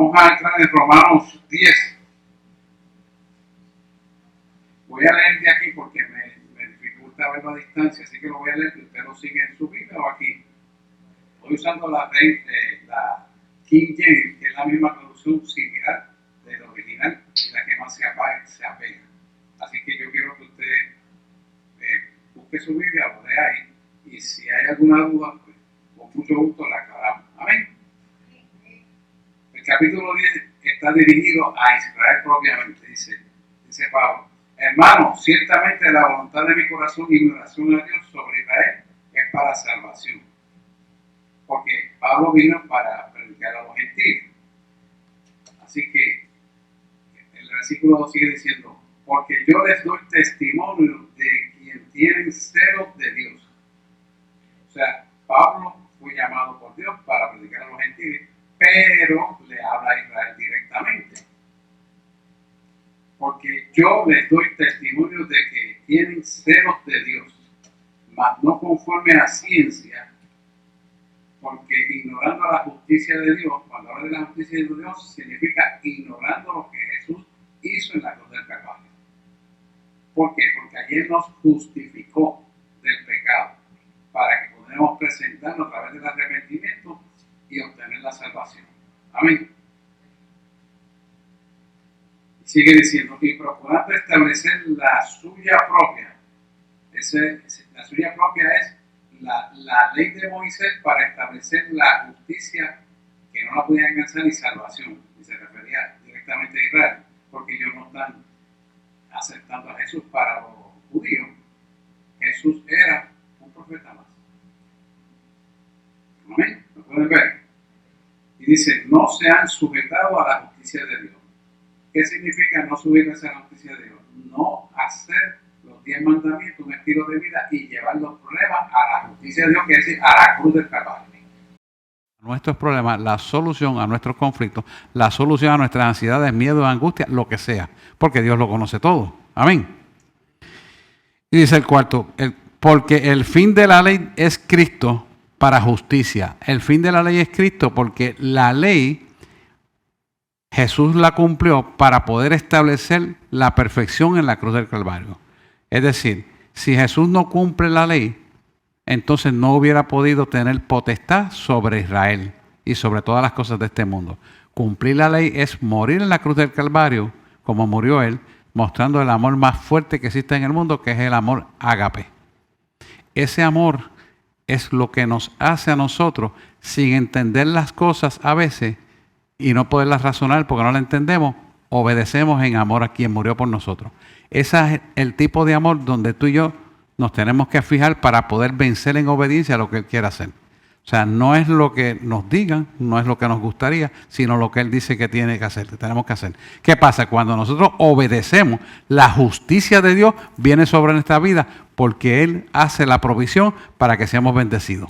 Vamos a entrar en Romanos 10. Voy a leer de aquí porque me dificulta verlo a distancia, así que lo voy a leer y usted lo sigue en su vida o aquí. Estoy usando la King James, que es la misma traducción similar del original y la que más se apega. Así que yo quiero que usted busque su Biblia, lo lea ahí, y si hay alguna duda, pues con mucho gusto la aclaramos. Amén. El capítulo 10 está dirigido a Israel propiamente, dice Pablo. Hermanos, ciertamente la voluntad de mi corazón y mi oración a Dios sobre Israel es para salvación. Porque Pablo vino para predicar a los gentiles. Así que el versículo 2 sigue diciendo, porque yo les doy testimonio de quien tienen celo de Dios. O sea, Pablo fue llamado por Dios para predicar a los gentiles, pero le habla a Israel directamente. Porque yo les doy testimonio de que tienen celos de Dios, mas no conforme a ciencia, porque ignorando la justicia de Dios, cuando habla de la justicia de Dios, significa ignorando lo que Jesús hizo en la cruz del Calvario. ¿Por qué? Porque allí nos justificó del pecado, para que podamos presentarnos a través del arrepentimiento y obtener la salvación. Amén. Sigue diciendo, y procurando establecer la suya propia. La suya propia es la ley de Moisés para establecer la justicia que no la podían alcanzar ni salvación. Y se refería directamente a Israel, porque ellos no están aceptando a Jesús. Para los judíos, Jesús era un profeta más. Amén. ¿Lo pueden ver? Y dice, no se han sujetado a la justicia de Dios. ¿Qué significa no sujetarse a la justicia de Dios? No hacer los 10 mandamientos, un estilo de vida y llevar los problemas a la justicia de Dios, que es decir, a la cruz del Calvario. Nuestros problemas, la solución a nuestros conflictos, la solución a nuestras ansiedades, miedo, angustia, lo que sea, porque Dios lo conoce todo. Amén. Y dice el cuarto, porque el fin de la ley es Cristo para justicia. El fin de la ley es Cristo porque la ley Jesús la cumplió para poder establecer la perfección en la cruz del Calvario. Es decir, si Jesús no cumple la ley, entonces no hubiera podido tener potestad sobre Israel y sobre todas las cosas de este mundo. Cumplir la ley es morir en la cruz del Calvario, como murió Él, mostrando el amor más fuerte que existe en el mundo, que es el amor ágape. Ese amor es lo que nos hace a nosotros, sin entender las cosas a veces, y no poderlas razonar porque no la entendemos, obedecemos en amor a quien murió por nosotros. Ese es el tipo de amor donde tú y yo nos tenemos que fijar para poder vencer en obediencia a lo que Él quiere hacer. O sea, no es lo que nos digan, no es lo que nos gustaría, sino lo que Él dice que tiene que hacer, que tenemos que hacer. ¿Qué pasa? Cuando nosotros obedecemos, la justicia de Dios viene sobre nuestra vida porque Él hace la provisión para que seamos bendecidos.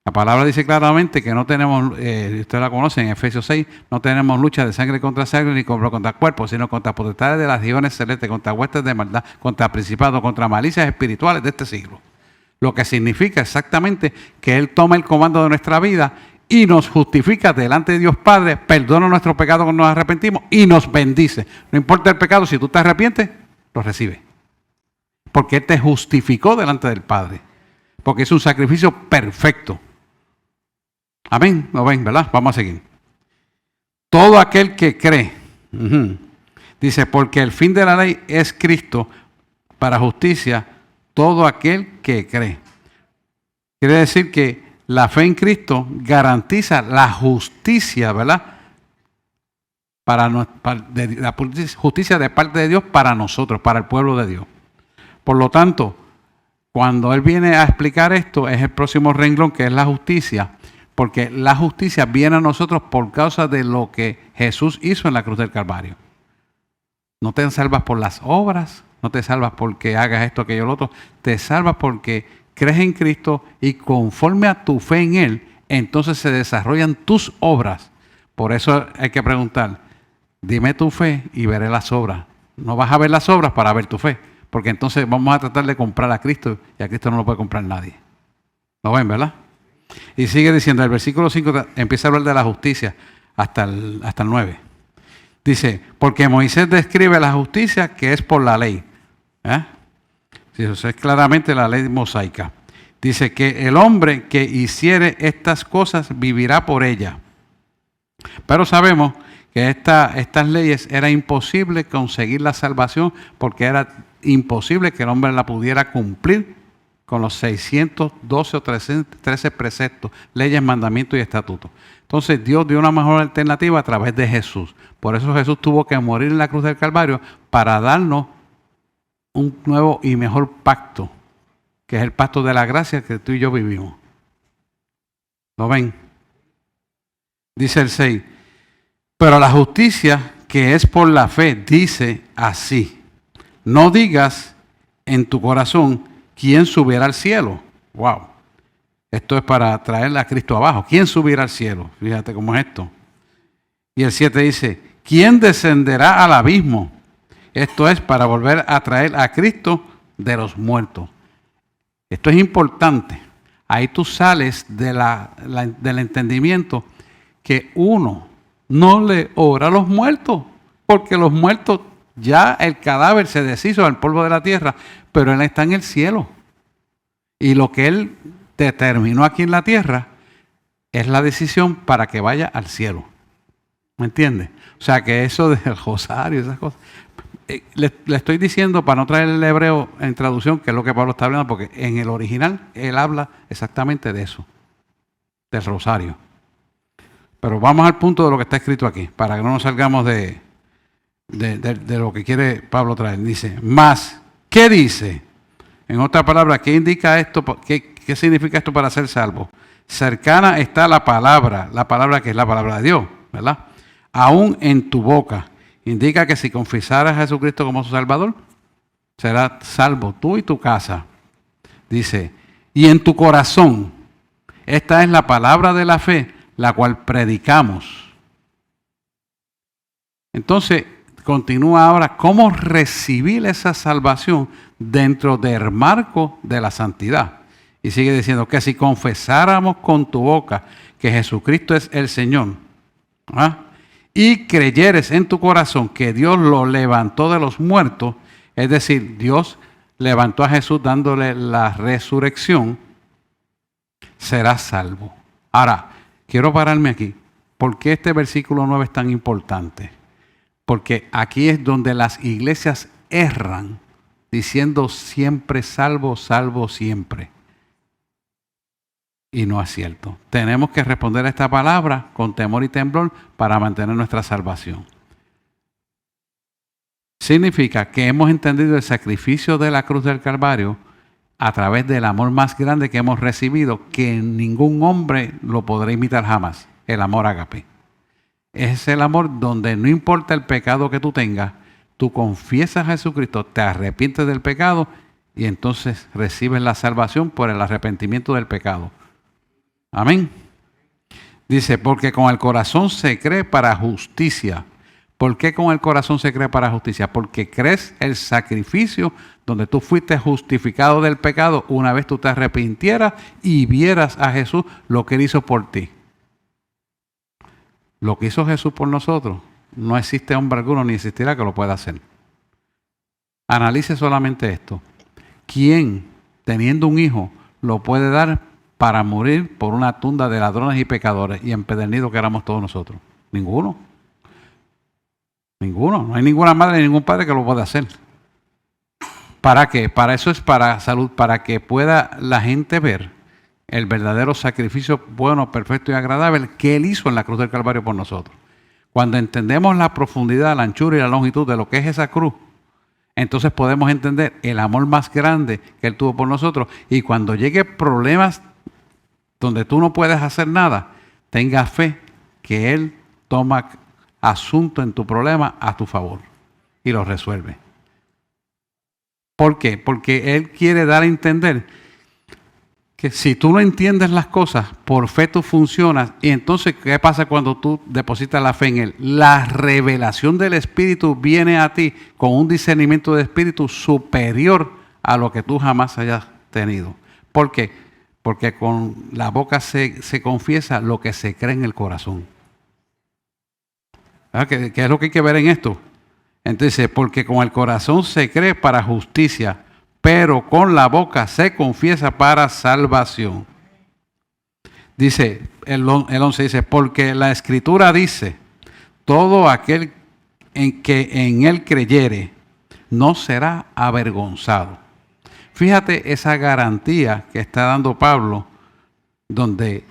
La palabra dice claramente que no tenemos, usted la conoce en Efesios 6, no tenemos lucha de sangre contra sangre ni contra cuerpo, sino contra potestades de las regiones celestes, contra huestes de maldad, contra principados, contra malicias espirituales de este siglo. Lo que significa exactamente que Él toma el comando de nuestra vida y nos justifica delante de Dios Padre, perdona nuestro pecado cuando nos arrepentimos y nos bendice. No importa el pecado, si tú te arrepientes, lo recibes. Porque Él te justificó delante del Padre. Porque es un sacrificio perfecto. Amén, ¿lo ven, verdad? Vamos a seguir. Todo aquel que cree, dice, porque el fin de la ley es Cristo para justicia, todo aquel que cree. Quiere decir que la fe en Cristo garantiza la justicia, ¿verdad? La justicia de parte de Dios para nosotros, para el pueblo de Dios. Por lo tanto, cuando Él viene a explicar esto, es el próximo renglón, que es la justicia. Porque la justicia viene a nosotros por causa de lo que Jesús hizo en la cruz del Calvario. No te salvas por las obras, no te salvas porque hagas esto, aquello, lo otro. Te salvas porque crees en Cristo y conforme a tu fe en Él, entonces se desarrollan tus obras. Por eso hay que preguntar, dime tu fe y veré las obras. No vas a ver las obras para ver tu fe, porque entonces vamos a tratar de comprar a Cristo y a Cristo no lo puede comprar nadie. ¿Lo ven, verdad? Y sigue diciendo, el versículo 5 empieza a hablar de la justicia. hasta el 9. Dice, porque Moisés describe la justicia que es por la ley. Sí, eso es claramente la ley mosaica. Dice que el hombre que hiciere estas cosas vivirá por ella. Pero sabemos que estas leyes era imposible conseguir la salvación porque era imposible que el hombre la pudiera cumplir con los 612 o 13 preceptos, leyes, mandamientos y estatutos. Entonces Dios dio una mejor alternativa a través de Jesús. Por eso Jesús tuvo que morir en la cruz del Calvario para darnos un nuevo y mejor pacto, que es el pacto de la gracia que tú y yo vivimos. ¿Lo ven? Dice el 6. Pero la justicia que es por la fe dice así: no digas en tu corazón quién subirá al cielo. Wow. Esto es para traerle a Cristo abajo. ¿Quién subirá al cielo? Fíjate cómo es esto. Y el 7 dice: ¿quién descenderá al abismo? Esto es para volver a traer a Cristo de los muertos. Esto es importante. Ahí tú sales del entendimiento que uno no le ora a los muertos, porque los muertos ya el cadáver se deshizo del polvo de la tierra, pero él está en el cielo. Y lo que él determinó aquí en la tierra es la decisión para que vaya al cielo. ¿Me entiendes? O sea que eso del rosario, esas cosas. Le estoy diciendo para no traer el hebreo en traducción, que es lo que Pablo está hablando, porque en el original él habla exactamente de eso, del rosario. Pero vamos al punto de lo que está escrito aquí, para que no nos salgamos de lo que quiere Pablo traer. Dice, más, ¿qué dice? En otra palabra, ¿qué indica esto? ¿Qué significa esto para ser salvo? Cercana está la palabra que es la palabra de Dios, ¿verdad? Aún en tu boca. Indica que si confesaras a Jesucristo como su Salvador, serás salvo tú y tu casa. Dice, y en tu corazón, esta es la palabra de la fe, la cual predicamos. Entonces, continúa ahora, ¿cómo recibir esa salvación dentro del marco de la santidad? Y sigue diciendo que si confesáramos con tu boca que Jesucristo es el Señor, y creyeres en tu corazón que Dios lo levantó de los muertos, es decir, Dios levantó a Jesús dándole la resurrección, serás salvo. Ahora, quiero pararme aquí. ¿Por qué este versículo 9 es tan importante? Porque aquí es donde las iglesias erran, diciendo siempre salvo, salvo siempre. Y no es cierto. Tenemos que responder a esta palabra con temor y temblor para mantener nuestra salvación. Significa que hemos entendido el sacrificio de la cruz del Calvario a través del amor más grande que hemos recibido, que ningún hombre lo podrá imitar jamás, el amor ágape. Es el amor donde no importa el pecado que tú tengas, tú confiesas a Jesucristo, te arrepientes del pecado y entonces recibes la salvación por el arrepentimiento del pecado. Amén. Dice, porque con el corazón se cree para justicia. ¿Por qué con el corazón se cree para justicia? Porque crees el sacrificio donde tú fuiste justificado del pecado una vez tú te arrepintieras y vieras a Jesús lo que él hizo por ti. Lo que hizo Jesús por nosotros, no existe hombre alguno ni existirá que lo pueda hacer. Analice solamente esto. ¿Quién, teniendo un hijo, lo puede dar para morir por una tunda de ladrones y pecadores y empedernidos que éramos todos nosotros? Ninguno. Ninguno. No hay ninguna madre ni ningún padre que lo pueda hacer. ¿Para qué? Para eso es para salud, para que pueda la gente ver el verdadero sacrificio bueno, perfecto y agradable que Él hizo en la cruz del Calvario por nosotros. Cuando entendemos la profundidad, la anchura y la longitud de lo que es esa cruz, entonces podemos entender el amor más grande que Él tuvo por nosotros. Y cuando lleguen problemas donde tú no puedes hacer nada, tenga fe que Él toma asunto en tu problema a tu favor y lo resuelve. ¿Por qué? Porque Él quiere dar a entender que si tú no entiendes las cosas, por fe tú funcionas. Y entonces, ¿qué pasa cuando tú depositas la fe en Él? La revelación del Espíritu viene a ti con un discernimiento de Espíritu superior a lo que tú jamás hayas tenido. ¿Por qué? Porque con la boca se confiesa lo que se cree en el corazón. ¿Qué es lo que hay que ver en esto? Entonces, porque con el corazón se cree para justicia, pero con la boca se confiesa para salvación. Dice, el 11 dice, porque la Escritura dice, todo aquel que en él creyere no será avergonzado. Fíjate esa garantía que está dando Pablo, donde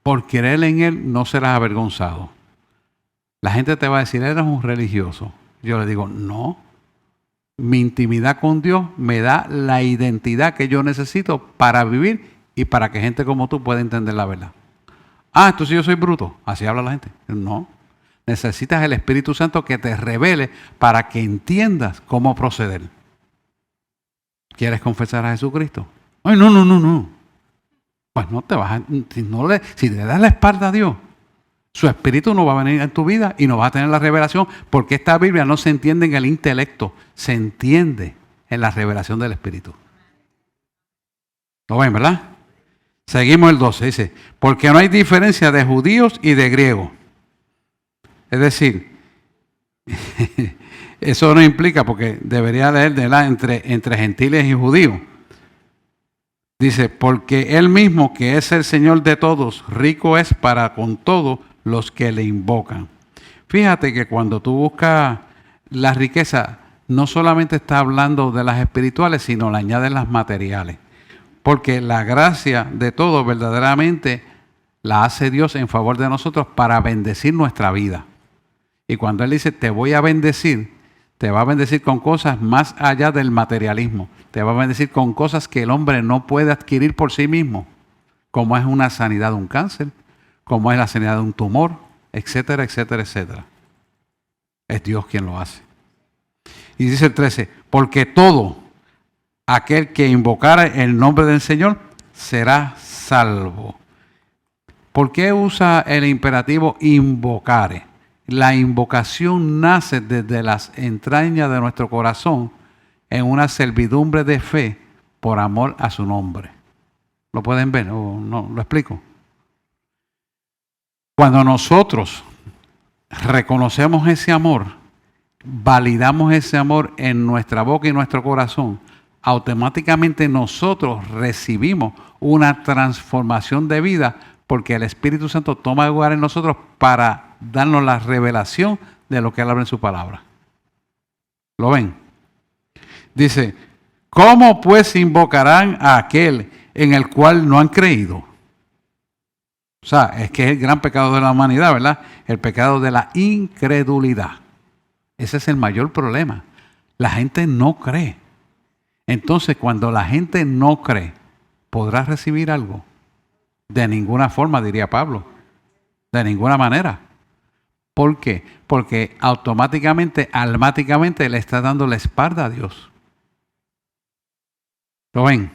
por creer en él no serás avergonzado. La gente te va a decir, eres un religioso. Yo le digo, no. Mi intimidad con Dios me da la identidad que yo necesito para vivir y para que gente como tú pueda entender la verdad. Entonces yo soy bruto. Así habla la gente. No. Necesitas el Espíritu Santo que te revele para que entiendas cómo proceder. ¿Quieres confesar a Jesucristo? Ay, no. Pues no te vas a... Si le das la espalda a Dios, su Espíritu no va a venir en tu vida y no vas a tener la revelación, porque esta Biblia no se entiende en el intelecto, se entiende en la revelación del Espíritu. ¿Lo ven, verdad? Seguimos el 12, dice, porque no hay diferencia de judíos y de griegos. Es decir, eso no implica, porque debería leer entre gentiles y judíos. Dice, porque él mismo, que es el Señor de todos, rico es para con todos los que le invocan. Fíjate que cuando tú buscas la riqueza, no solamente está hablando de las espirituales, sino le añaden las materiales. Porque la gracia de todo verdaderamente la hace Dios en favor de nosotros para bendecir nuestra vida. Y cuando Él dice, te voy a bendecir, te va a bendecir con cosas más allá del materialismo. Te va a bendecir con cosas que el hombre no puede adquirir por sí mismo, como es una sanidad de un cáncer, como es la sanidad de un tumor, etcétera, etcétera, etcétera. Es Dios quien lo hace. Y dice el 13, porque todo aquel que invocare el nombre del Señor será salvo. ¿Por qué usa el imperativo invocare? La invocación nace desde las entrañas de nuestro corazón en una servidumbre de fe por amor a su nombre. ¿Lo pueden ver o no? ¿Lo explico? Cuando nosotros reconocemos ese amor, validamos ese amor en nuestra boca y nuestro corazón, automáticamente nosotros recibimos una transformación de vida porque el Espíritu Santo toma lugar en nosotros para darnos la revelación de lo que Él habla en su palabra. ¿Lo ven? Dice, ¿cómo pues invocarán a aquel en el cual no han creído? O sea, es que es el gran pecado de la humanidad, ¿verdad? El pecado de la incredulidad. Ese es el mayor problema. La gente no cree. Entonces, cuando la gente no cree, ¿podrá recibir algo? De ninguna forma, diría Pablo. De ninguna manera. ¿Por qué? Porque automáticamente, almáticamente le está dando la espalda a Dios. ¿Lo ven?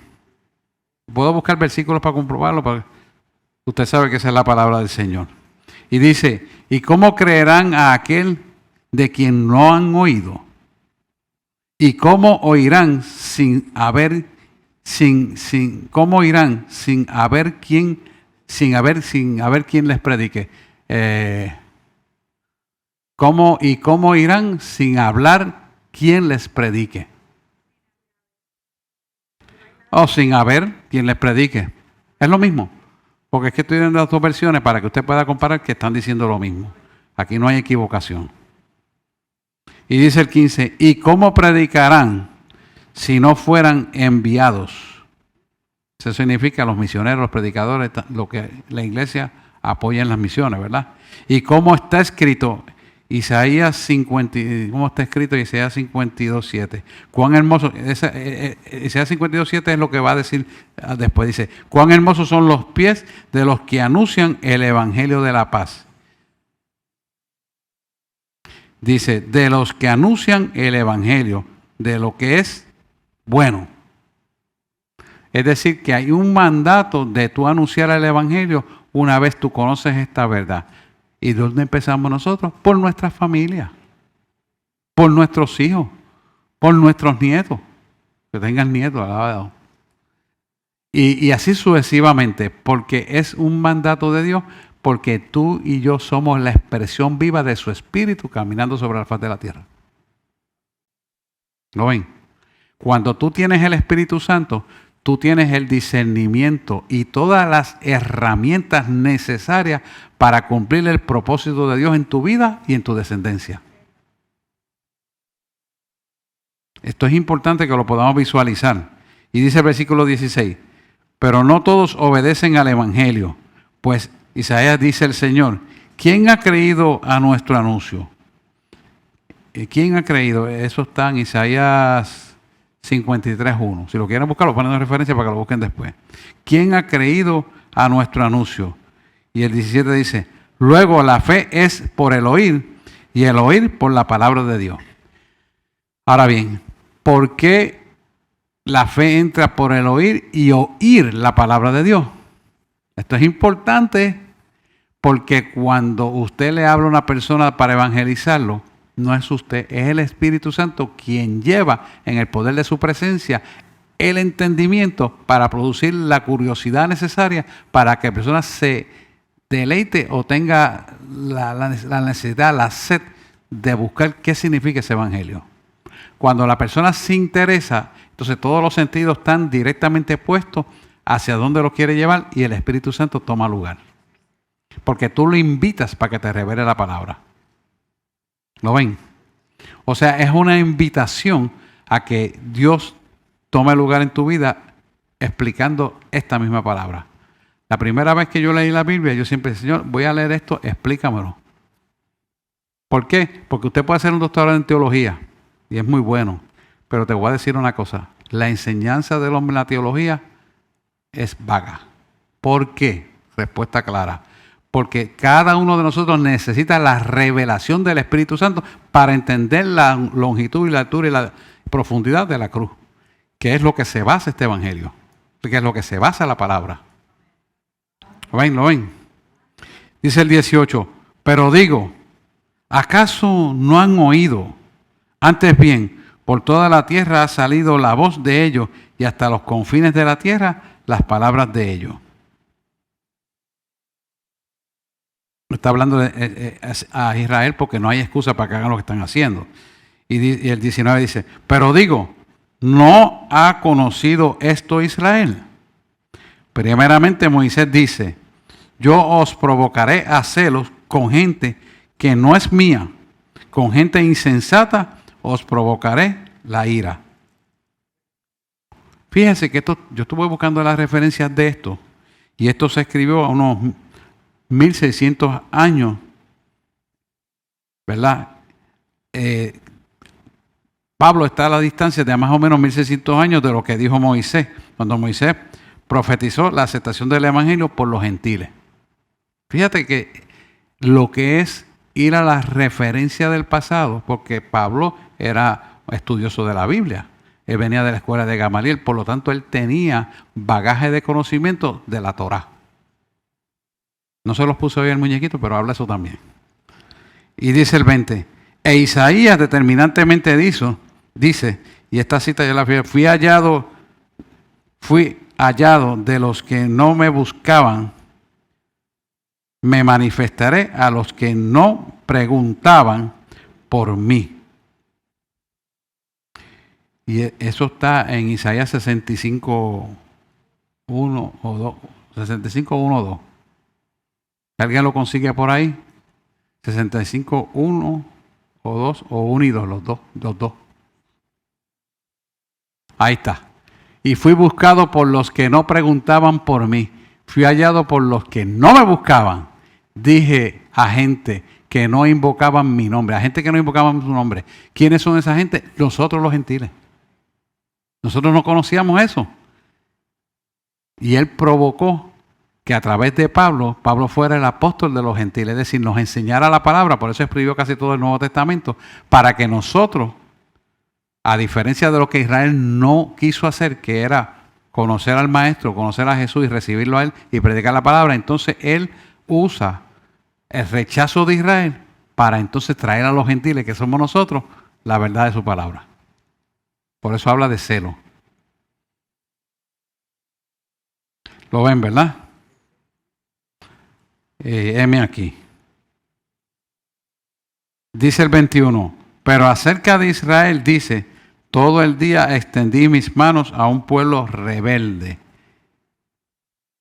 Puedo buscar versículos para comprobarlo. Usted sabe que esa es la palabra del Señor. Y dice, ¿y cómo creerán a aquel de quien no han oído? ¿Y cómo oirán sin haber quien les predique? ¿Cómo irán sin hablar quien les predique? O sin haber quien les predique. Es lo mismo. Porque es que estoy dando las dos versiones para que usted pueda comparar que están diciendo lo mismo. Aquí no hay equivocación. Y dice el 15, ¿y cómo predicarán si no fueran enviados? Eso significa los misioneros, los predicadores, lo que la iglesia apoya en las misiones, ¿verdad? Y cómo está escrito Isaías 52:7. Cuán hermoso, Isaías 52:7 es lo que va a decir después. Dice, cuán hermosos son los pies de los que anuncian el evangelio de la paz. Dice, de los que anuncian el evangelio, de lo que es bueno. Es decir, que hay un mandato de tú anunciar el evangelio una vez tú conoces esta verdad. ¿Y dónde empezamos nosotros? Por nuestra familia, por nuestros hijos, por nuestros nietos. Que tengan nietos, alabado. Y así sucesivamente, porque es un mandato de Dios, porque tú y yo somos la expresión viva de su Espíritu caminando sobre la faz de la tierra. ¿Lo ven? Cuando tú tienes el Espíritu Santo, tú tienes el discernimiento y todas las herramientas necesarias para cumplir el propósito de Dios en tu vida y en tu descendencia. Esto es importante que lo podamos visualizar. Y dice el versículo 16, pero no todos obedecen al Evangelio, pues Isaías dice el Señor, ¿quién ha creído a nuestro anuncio? ¿Quién ha creído? Eso está en Isaías 53.1. Si lo quieren buscar, lo ponen en referencia para que lo busquen después. ¿Quién ha creído a nuestro anuncio? Y el 17 dice, luego la fe es por el oír y el oír por la palabra de Dios. Ahora bien, ¿por qué la fe entra por el oír y oír la palabra de Dios? Esto es importante porque cuando usted le habla a una persona para evangelizarlo, no es usted, es el Espíritu Santo quien lleva en el poder de su presencia el entendimiento para producir la curiosidad necesaria para que la persona se deleite o tenga la necesidad, la sed de buscar qué significa ese evangelio. Cuando la persona se interesa, entonces todos los sentidos están directamente puestos hacia dónde lo quiere llevar y el Espíritu Santo toma lugar. Porque tú lo invitas para que te revele la palabra. ¿Lo ven? O sea, es una invitación a que Dios tome lugar en tu vida explicando esta misma palabra. La primera vez que yo leí la Biblia, yo siempre decía, Señor, voy a leer esto, explícamelo. ¿Por qué? Porque usted puede hacer un doctorado en teología y es muy bueno, pero te voy a decir una cosa, la enseñanza del hombre en la teología es vaga. ¿Por qué? Respuesta clara. Porque cada uno de nosotros necesita la revelación del Espíritu Santo para entender la longitud y la altura y la profundidad de la cruz, que es lo que se basa este evangelio, que es lo que se basa la palabra. ¿Lo ven? ¿Lo ven? Dice el 18, pero digo, ¿acaso no han oído? Antes bien, por toda la tierra ha salido la voz de ellos y hasta los confines de la tierra las palabras de ellos. Está hablando a Israel porque no hay excusa para que hagan lo que están haciendo. Y el 19 dice, pero digo, ¿no ha conocido esto Israel? Primeramente Moisés dice, yo os provocaré a celos con gente que no es mía, con gente insensata os provocaré la ira. Fíjense que yo estuve buscando las referencias de esto y esto se escribió a unos 1600 años, ¿verdad? Pablo está a la distancia de más o menos 1600 años de lo que dijo Moisés, cuando Moisés profetizó la aceptación del evangelio por los gentiles. Fíjate que lo que es ir a la referencia del pasado, porque Pablo era estudioso de la Biblia, él venía de la escuela de Gamaliel, por lo tanto él tenía bagaje de conocimiento de la Torá. No se los puse hoy el muñequito, pero habla eso también. Y dice el 20, e Isaías determinantemente dice, y esta cita yo la fui hallado de los que no me buscaban, me manifestaré a los que no preguntaban por mí. Y eso está en Isaías 65, 1 o 2, 65, 1 o 2. ¿Alguien lo consigue por ahí? 65, 1 o 2, o 1 y 2, los dos. Ahí está. Y fui buscado por los que no preguntaban por mí. Fui hallado por los que no me buscaban. Dije a gente que no invocaban mi nombre, a gente que no invocaban su nombre. ¿Quiénes son esa gente? Nosotros los gentiles. Nosotros no conocíamos eso. Y él provocó que a través de Pablo fuera el apóstol de los gentiles, es decir, nos enseñara la palabra, por eso escribió casi todo el Nuevo Testamento, para que nosotros, a diferencia de lo que Israel no quiso hacer, que era conocer al Maestro, conocer a Jesús y recibirlo a Él y predicar la palabra, entonces Él usa el rechazo de Israel para entonces traer a los gentiles, que somos nosotros, la verdad de su palabra. Por eso habla de celo. ¿Lo ven, verdad? heme aquí. Dice el 21, pero acerca de Israel dice, todo el día extendí mis manos a un pueblo rebelde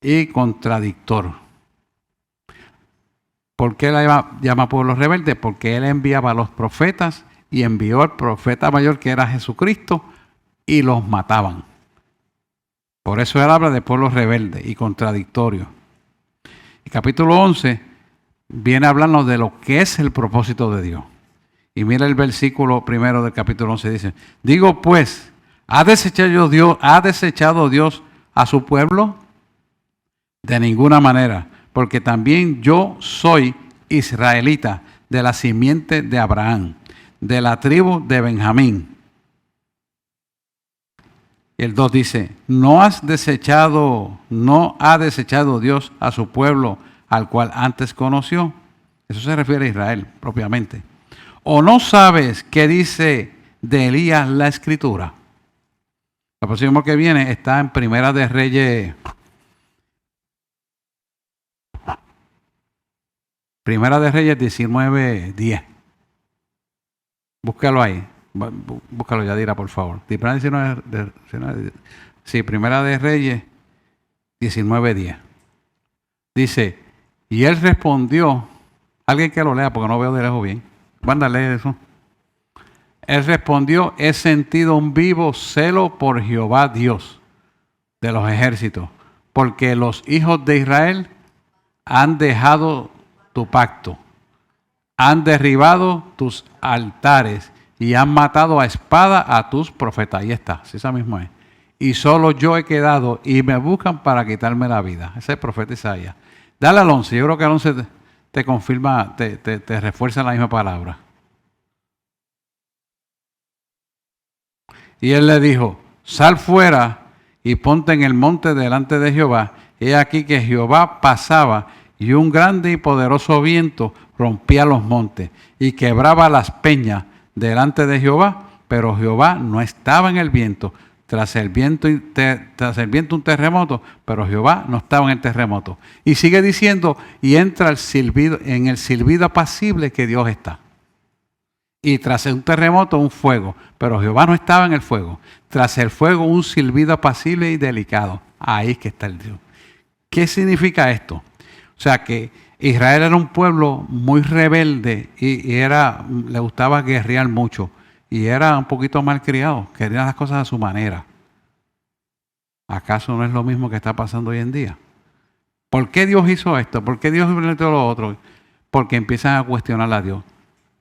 y contradictor. ¿Por qué la llama pueblo rebelde? Porque él enviaba a los profetas y envió al profeta mayor que era Jesucristo y los mataban. Por eso él habla de pueblo rebelde y contradictorio. Y capítulo 11 viene a hablarnos de lo que es el propósito de Dios. Y mira el versículo primero del capítulo 11, dice, digo pues, ¿ha desechado Dios a su pueblo? De ninguna manera, porque también yo soy israelita, de la simiente de Abraham, de la tribu de Benjamín. Y el 2 dice, ¿no ha desechado Dios a su pueblo al cual antes conoció? Eso se refiere a Israel propiamente. ¿O no sabes qué dice de Elías la Escritura? Lo próximo que viene está en Primera de Reyes. Primera de Reyes 19:10. Búscalo ahí. Búscalo, Yadira, por favor. Sí, Primera de Reyes 19:10. Dice, y él respondió, alguien que lo lea porque no veo de lejos bien. Manda a leer eso. Él respondió, he sentido un vivo celo por Jehová Dios de los ejércitos, porque los hijos de Israel han dejado tu pacto, han derribado tus altares y han matado a espada a tus profetas. Ahí está, sí, esa misma es. Y solo yo he quedado y me buscan para quitarme la vida. Ese es el profeta Isaías. Dale al 11, yo creo que al 11 te confirma, te refuerza la misma palabra. Y él le dijo, sal fuera y ponte en el monte delante de Jehová. He aquí que Jehová pasaba y un grande y poderoso viento rompía los montes y quebraba las peñas delante de Jehová, pero Jehová no estaba en el viento. Tras el viento un terremoto, pero Jehová no estaba en el terremoto. Y sigue diciendo, y entra en el silbido apacible que Dios está. Y tras un terremoto un fuego, pero Jehová no estaba en el fuego. Tras el fuego un silbido apacible y delicado. Ahí es que está el Dios. ¿Qué significa esto? O sea que Israel era un pueblo muy rebelde y le gustaba guerrear mucho. Y era un poquito malcriado, quería las cosas a su manera. ¿Acaso no es lo mismo que está pasando hoy en día? ¿Por qué Dios hizo esto? ¿Por qué Dios hizo lo otro? Porque empiezan a cuestionar a Dios.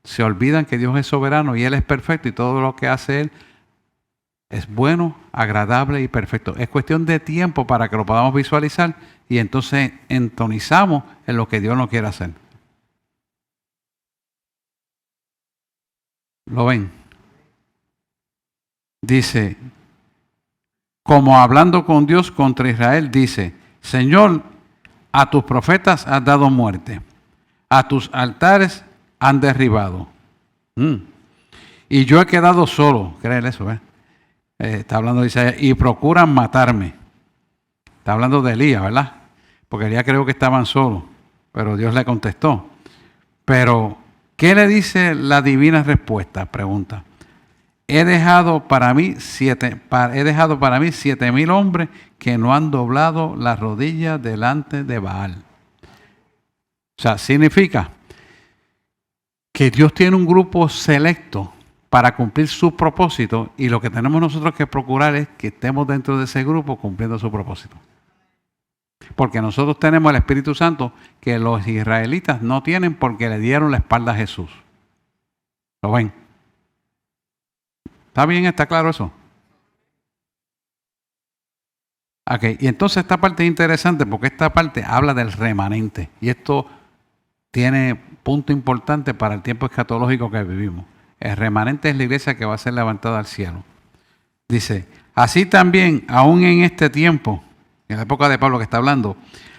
Se olvidan que Dios es soberano y Él es perfecto y todo lo que hace Él es bueno, agradable y perfecto. Es cuestión de tiempo para que lo podamos visualizar y entonces entonizamos en lo que Dios no quiere hacer. ¿Lo ven? Dice, como hablando con Dios contra Israel, dice, Señor, a tus profetas has dado muerte, a tus altares han derribado. Y yo he quedado solo, ¿creen eso? Está hablando de Isaías, y procuran matarme. Está hablando de Elías, ¿verdad? Porque Elías creo que estaban solos, pero Dios le contestó. Pero, ¿qué le dice la divina respuesta? Pregunta. He dejado para mí 7,000 hombres que no han doblado las rodillas delante de Baal. O sea, significa que Dios tiene un grupo selecto para cumplir su propósito y lo que tenemos nosotros que procurar es que estemos dentro de ese grupo cumpliendo su propósito. Porque nosotros tenemos el Espíritu Santo que los israelitas no tienen porque le dieron la espalda a Jesús. ¿Lo ven? ¿Está bien? ¿Está claro eso? Ok, y entonces esta parte es interesante porque esta parte habla del remanente. Y esto tiene punto importante para el tiempo escatológico que vivimos. El remanente es la iglesia que va a ser levantada al cielo. Dice, así también, aún en este tiempo, en la época de Pablo que está hablando,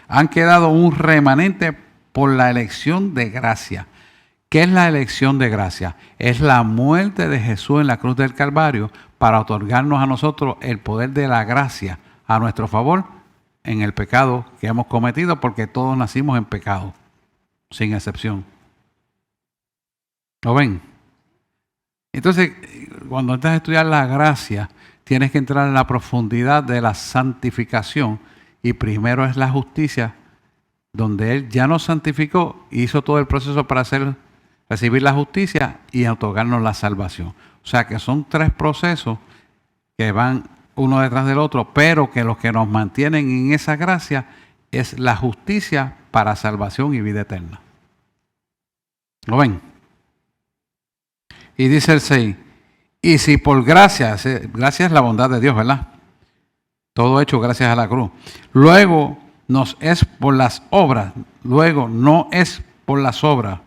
han quedado un remanente por la elección de gracia. ¿Qué es la elección de gracia? Es la muerte de Jesús en la cruz del Calvario para otorgarnos a nosotros el poder de la gracia a nuestro favor en el pecado que hemos cometido porque todos nacimos en pecado. sin excepción. ¿Lo ven? Entonces, cuando entras a estudiar la gracia, tienes que entrar en la profundidad de la santificación, y primero es la justicia, donde Él ya nos santificó, hizo todo el proceso para recibir la justicia y otorgarnos la salvación. O sea que son 3 procesos que van uno detrás del otro, pero que los que nos mantienen en esa gracia es la justicia para salvación y vida eterna. ¿Lo ven? Y dice el 6, y si por gracia, gracia es la bondad de Dios, ¿verdad? Todo hecho gracias a la cruz. Luego nos es por las obras, luego no es por las obras.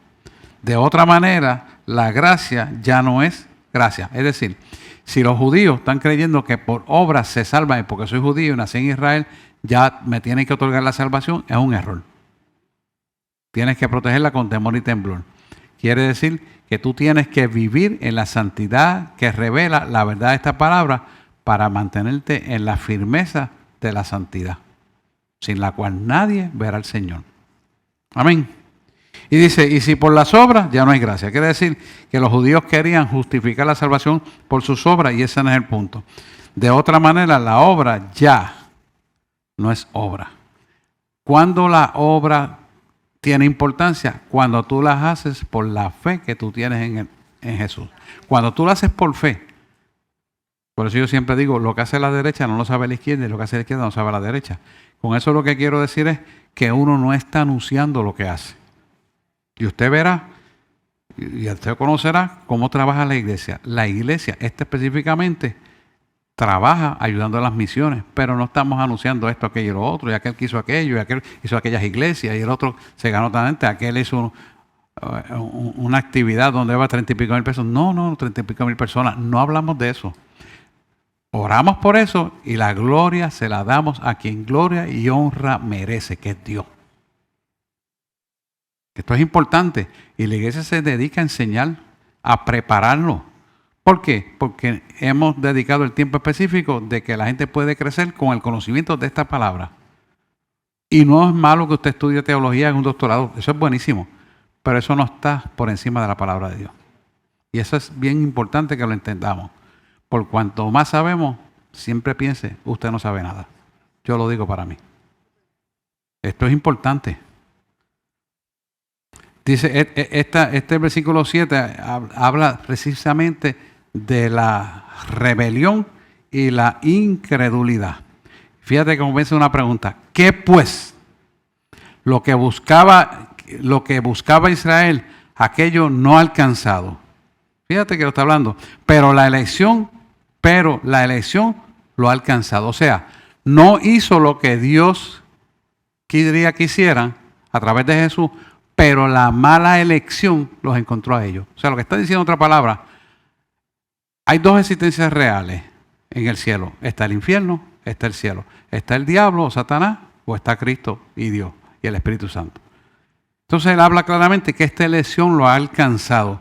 De otra manera, la gracia ya no es gracia. Es decir, si los judíos están creyendo que por obras se salvan, y porque soy judío y nací en Israel, ya me tienen que otorgar la salvación, es un error. Tienes que protegerla con temor y temblor. Quiere decir que tú tienes que vivir en la santidad que revela la verdad de esta palabra para mantenerte en la firmeza de la santidad, sin la cual nadie verá al Señor. Amén. Y dice, y si por las obras ya no hay gracia. Quiere decir que los judíos querían justificar la salvación por sus obras, y ese no es el punto. De otra manera, la obra ya no es obra. ¿Cuándo la obra tiene importancia? Cuando tú las haces por la fe que tú tienes en Jesús. Cuando tú la haces por fe. Por eso yo siempre digo, lo que hace la derecha no lo sabe la izquierda, y lo que hace la izquierda no sabe la derecha. Con eso lo que quiero decir es que uno no está anunciando lo que hace. Y usted verá, y usted conocerá cómo trabaja la iglesia. La iglesia, específicamente, trabaja ayudando a las misiones, pero no estamos anunciando esto, aquello y lo otro, y aquel que hizo aquello, y aquel hizo aquellas iglesias, y el otro se ganó tanto, aquel hizo una actividad donde va 30 y pico mil personas. No, 30 y pico mil personas, no hablamos de eso. Oramos por eso, y la gloria se la damos a quien gloria y honra merece, que es Dios. Esto es importante, y la iglesia se dedica a enseñar, a prepararlo. ¿Por qué? Porque hemos dedicado el tiempo específico de que la gente puede crecer con el conocimiento de esta palabra. Y no es malo que usted estudie teología en un doctorado, eso es buenísimo, pero eso no está por encima de la palabra de Dios. Y eso es bien importante que lo entendamos. Por cuanto más sabemos, siempre piense, usted no sabe nada. Yo lo digo para mí. Esto es importante. Dice, este versículo 7 habla precisamente de la rebelión y la incredulidad. Fíjate cómo me hace una pregunta. ¿Qué pues? Lo que buscaba Israel, aquello no ha alcanzado. Fíjate que lo está hablando. Pero la elección lo ha alcanzado. O sea, no hizo lo que Dios quería que hicieran a través de Jesús, pero la mala elección los encontró a ellos. O sea, lo que está diciendo otra palabra, hay 2 existencias reales en el cielo. Está el infierno, está el cielo. Está el diablo o Satanás, o está Cristo y Dios y el Espíritu Santo. Entonces él habla claramente que esta elección lo ha alcanzado.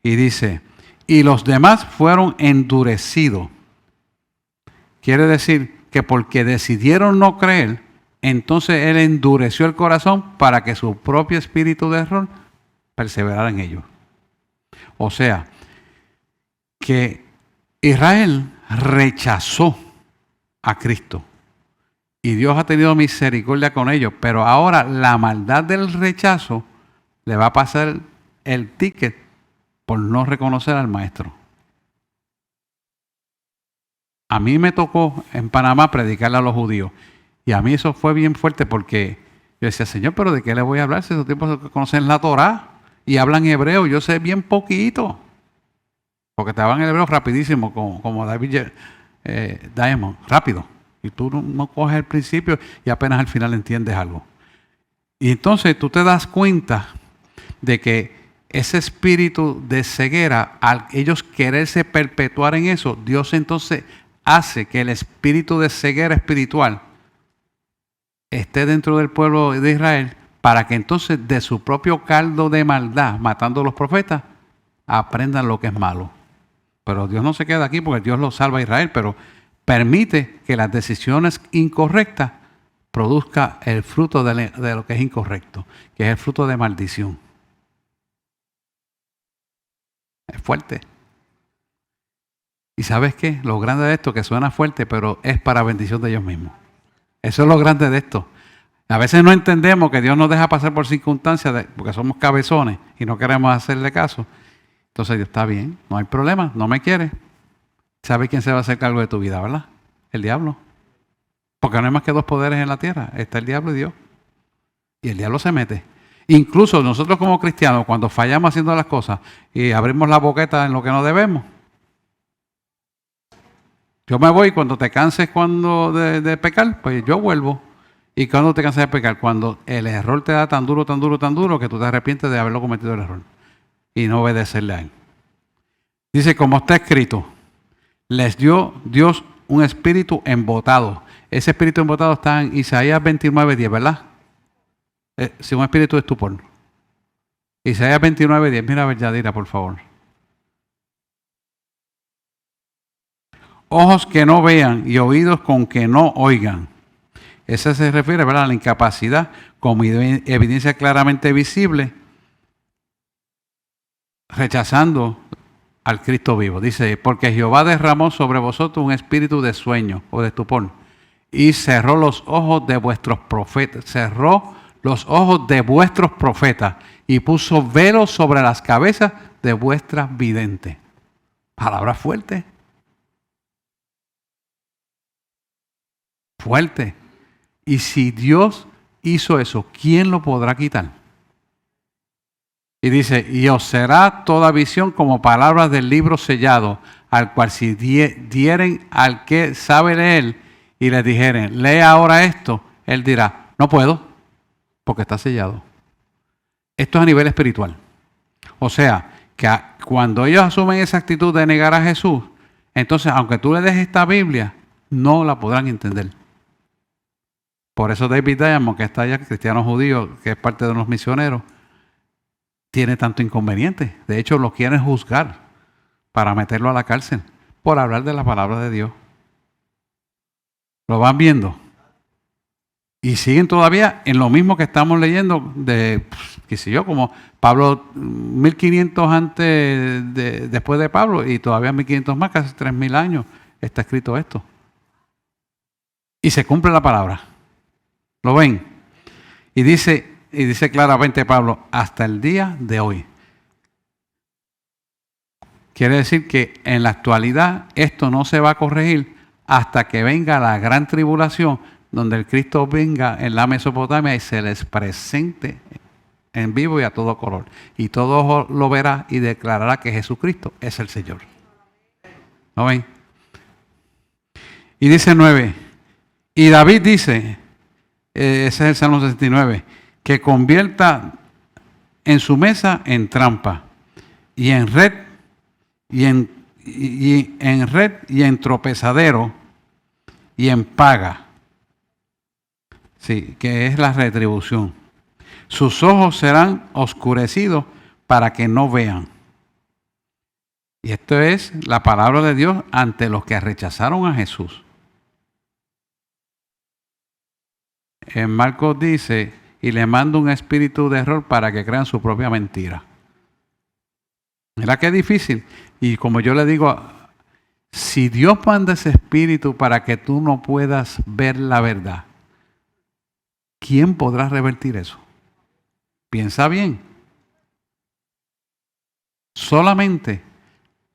Y dice, y los demás fueron endurecidos. Quiere decir que porque decidieron no creer, entonces él endureció el corazón para que su propio espíritu de error perseverara en ellos. O sea, que Israel rechazó a Cristo. Y Dios ha tenido misericordia con ellos, pero ahora la maldad del rechazo le va a pasar el ticket por no reconocer al maestro. A mí me tocó en Panamá predicarle a los judíos. Y a mí eso fue bien fuerte porque yo decía, Señor, ¿pero de qué le voy a hablar si esos tipos conocen la Torá y hablan hebreo? Yo sé bien poquito. Porque te hablan hebreo rapidísimo, como David Diamond, rápido. Y tú no coges el principio y apenas al final entiendes algo. Y entonces tú te das cuenta de que ese espíritu de ceguera, al ellos quererse perpetuar en eso, Dios entonces hace que el espíritu de ceguera espiritual esté dentro del pueblo de Israel para que entonces de su propio caldo de maldad, matando a los profetas, aprendan lo que es malo. Pero Dios no se queda aquí porque Dios lo salva a Israel, pero permite que las decisiones incorrectas produzca el fruto de lo que es incorrecto, que es el fruto de maldición. Es fuerte. ¿Y sabes qué? Lo grande de esto, que suena fuerte, pero es para bendición de ellos mismos. Eso es lo grande de esto. A veces no entendemos que Dios nos deja pasar por circunstancias porque somos cabezones y no queremos hacerle caso. Entonces Dios está bien, no hay problema, no me quiere. ¿Sabe quién se va a hacer cargo de tu vida, verdad? El diablo. Porque no hay más que dos poderes en la tierra. Está el diablo y Dios. Y el diablo se mete. Incluso nosotros como cristianos, cuando fallamos haciendo las cosas y abrimos la boqueta en lo que no debemos, yo me voy cuando te canses de pecar, pues yo vuelvo. ¿Y cuando te cansas de pecar? Cuando el error te da tan duro, tan duro, tan duro que tú te arrepientes de haberlo cometido el error y no obedecerle a él. Dice, como está escrito, les dio Dios un espíritu embotado. Ese espíritu embotado está en Isaías 29:10, ¿verdad? Si un espíritu de estupor. Isaías 29:10. Mira a ver, Yadira, por favor. Ojos que no vean y oídos con que no oigan. Esa se refiere, ¿verdad?, a la incapacidad como evidencia claramente visible, rechazando al Cristo vivo. Dice, porque Jehová derramó sobre vosotros un espíritu de sueño o de estupor y cerró los ojos de vuestros profetas, y puso velos sobre las cabezas de vuestras videntes. Palabra fuerte. Fuerte. Y si Dios hizo eso, ¿quién lo podrá quitar? Y dice, y os será toda visión como palabras del libro sellado, al cual si dieren al que sabe leer y le dijeren, lee ahora esto, él dirá, no puedo, porque está sellado. Esto es a nivel espiritual. O sea, que cuando ellos asumen esa actitud de negar a Jesús, entonces, aunque tú le dejes esta Biblia, no la podrán entender. Por eso David Diamond, que está allá, cristiano judío, que es parte de los misioneros, tiene tanto inconveniente. De hecho, lo quieren juzgar para meterlo a la cárcel por hablar de la palabra de Dios. ¿Lo van viendo? Y siguen todavía en lo mismo que estamos leyendo de, qué sé yo, como Pablo, 1500 después de Pablo, y todavía 1500 más, casi 3000 años, está escrito esto. Y se cumple la palabra. ¿Lo ven? Y dice claramente Pablo, hasta el día de hoy. Quiere decir que en la actualidad esto no se va a corregir hasta que venga la gran tribulación, donde el Cristo venga en la Mesopotamia y se les presente en vivo y a todo color. Y todo ojo lo verá y declarará que Jesucristo es el Señor. ¿Lo ven? Y dice 9. Y David dice, ese es el Salmo 69, que convierta en su mesa en trampa y en red y en tropezadero y en paga. Sí, que es la retribución. Sus ojos serán oscurecidos para que no vean. Y esto es la palabra de Dios ante los que rechazaron a Jesús. En Marcos dice, y le mando un espíritu de error para que crean su propia mentira. Mira qué difícil. Y como yo le digo, si Dios manda ese espíritu para que tú no puedas ver la verdad, ¿quién podrá revertir eso? Piensa bien. Solamente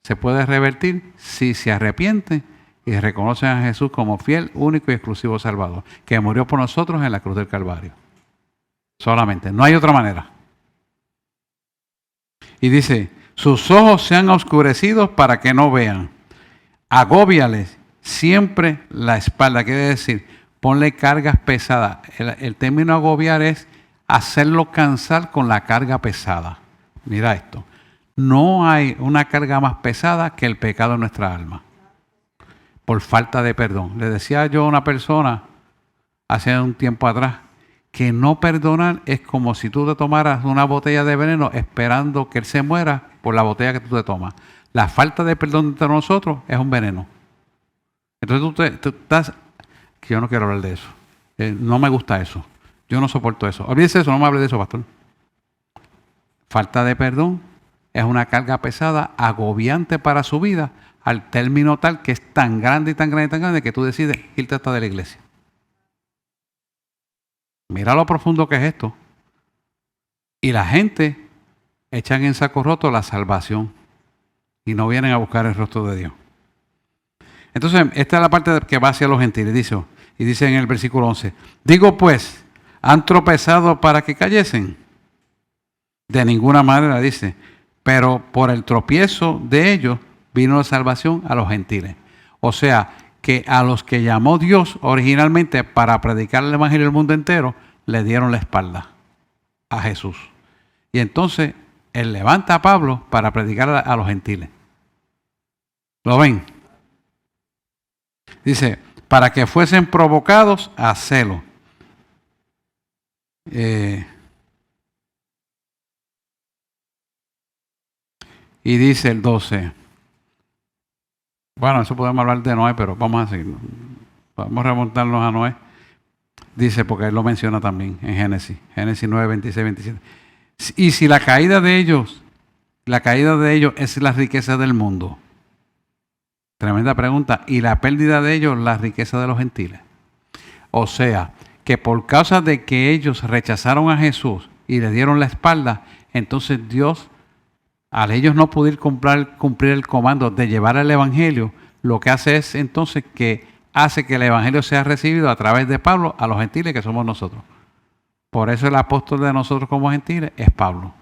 se puede revertir si se arrepiente y reconocen a Jesús como fiel, único y exclusivo Salvador, que murió por nosotros en la cruz del Calvario. Solamente, no hay otra manera. Y dice, sus ojos se han oscurecido para que no vean. Agóbiales siempre la espalda, quiere decir, ponle cargas pesadas. El término agobiar es hacerlo cansar con la carga pesada. Mira esto. No hay una carga más pesada que el pecado en nuestra alma. Por falta de perdón. Le decía yo a una persona hace un tiempo atrás que no perdonar es como si tú te tomaras una botella de veneno esperando que él se muera por la botella que tú te tomas. La falta de perdón entre nosotros es un veneno. Entonces tú estás, que yo no quiero hablar de eso. No me gusta eso. Yo no soporto eso. Olvídese eso, no me hable de eso, pastor. Falta de perdón es una carga pesada, agobiante para su vida, al término tal que es tan grande y tan grande y tan grande que tú decides irte hasta de la iglesia. Mira lo profundo que es esto. Y la gente echan en saco roto la salvación y no vienen a buscar el rostro de Dios. Entonces, esta es la parte que va hacia los gentiles. Dice en el versículo 11, digo pues, ¿han tropezado para que cayesen? De ninguna manera, dice, pero por el tropiezo de ellos vino la salvación a los gentiles. O sea, que a los que llamó Dios originalmente para predicar el evangelio al mundo entero, le dieron la espalda a Jesús. Y entonces, él levanta a Pablo para predicar a los gentiles. ¿Lo ven? Dice, para que fuesen provocados a celo. Y dice el 12. Bueno, eso podemos hablar de Noé, pero vamos a seguir. Vamos a remontarnos a Noé. Dice, porque él lo menciona también en Génesis. Génesis 9, 26, 27. Y si la caída de ellos es la riqueza del mundo. Tremenda pregunta. Y la pérdida de ellos, la riqueza de los gentiles. O sea, que por causa de que ellos rechazaron a Jesús y le dieron la espalda, entonces Dios, al ellos no poder cumplir el comando de llevar el evangelio, lo que hace es entonces que hace que el evangelio sea recibido a través de Pablo a los gentiles que somos nosotros. Por eso el apóstol de nosotros como gentiles es Pablo.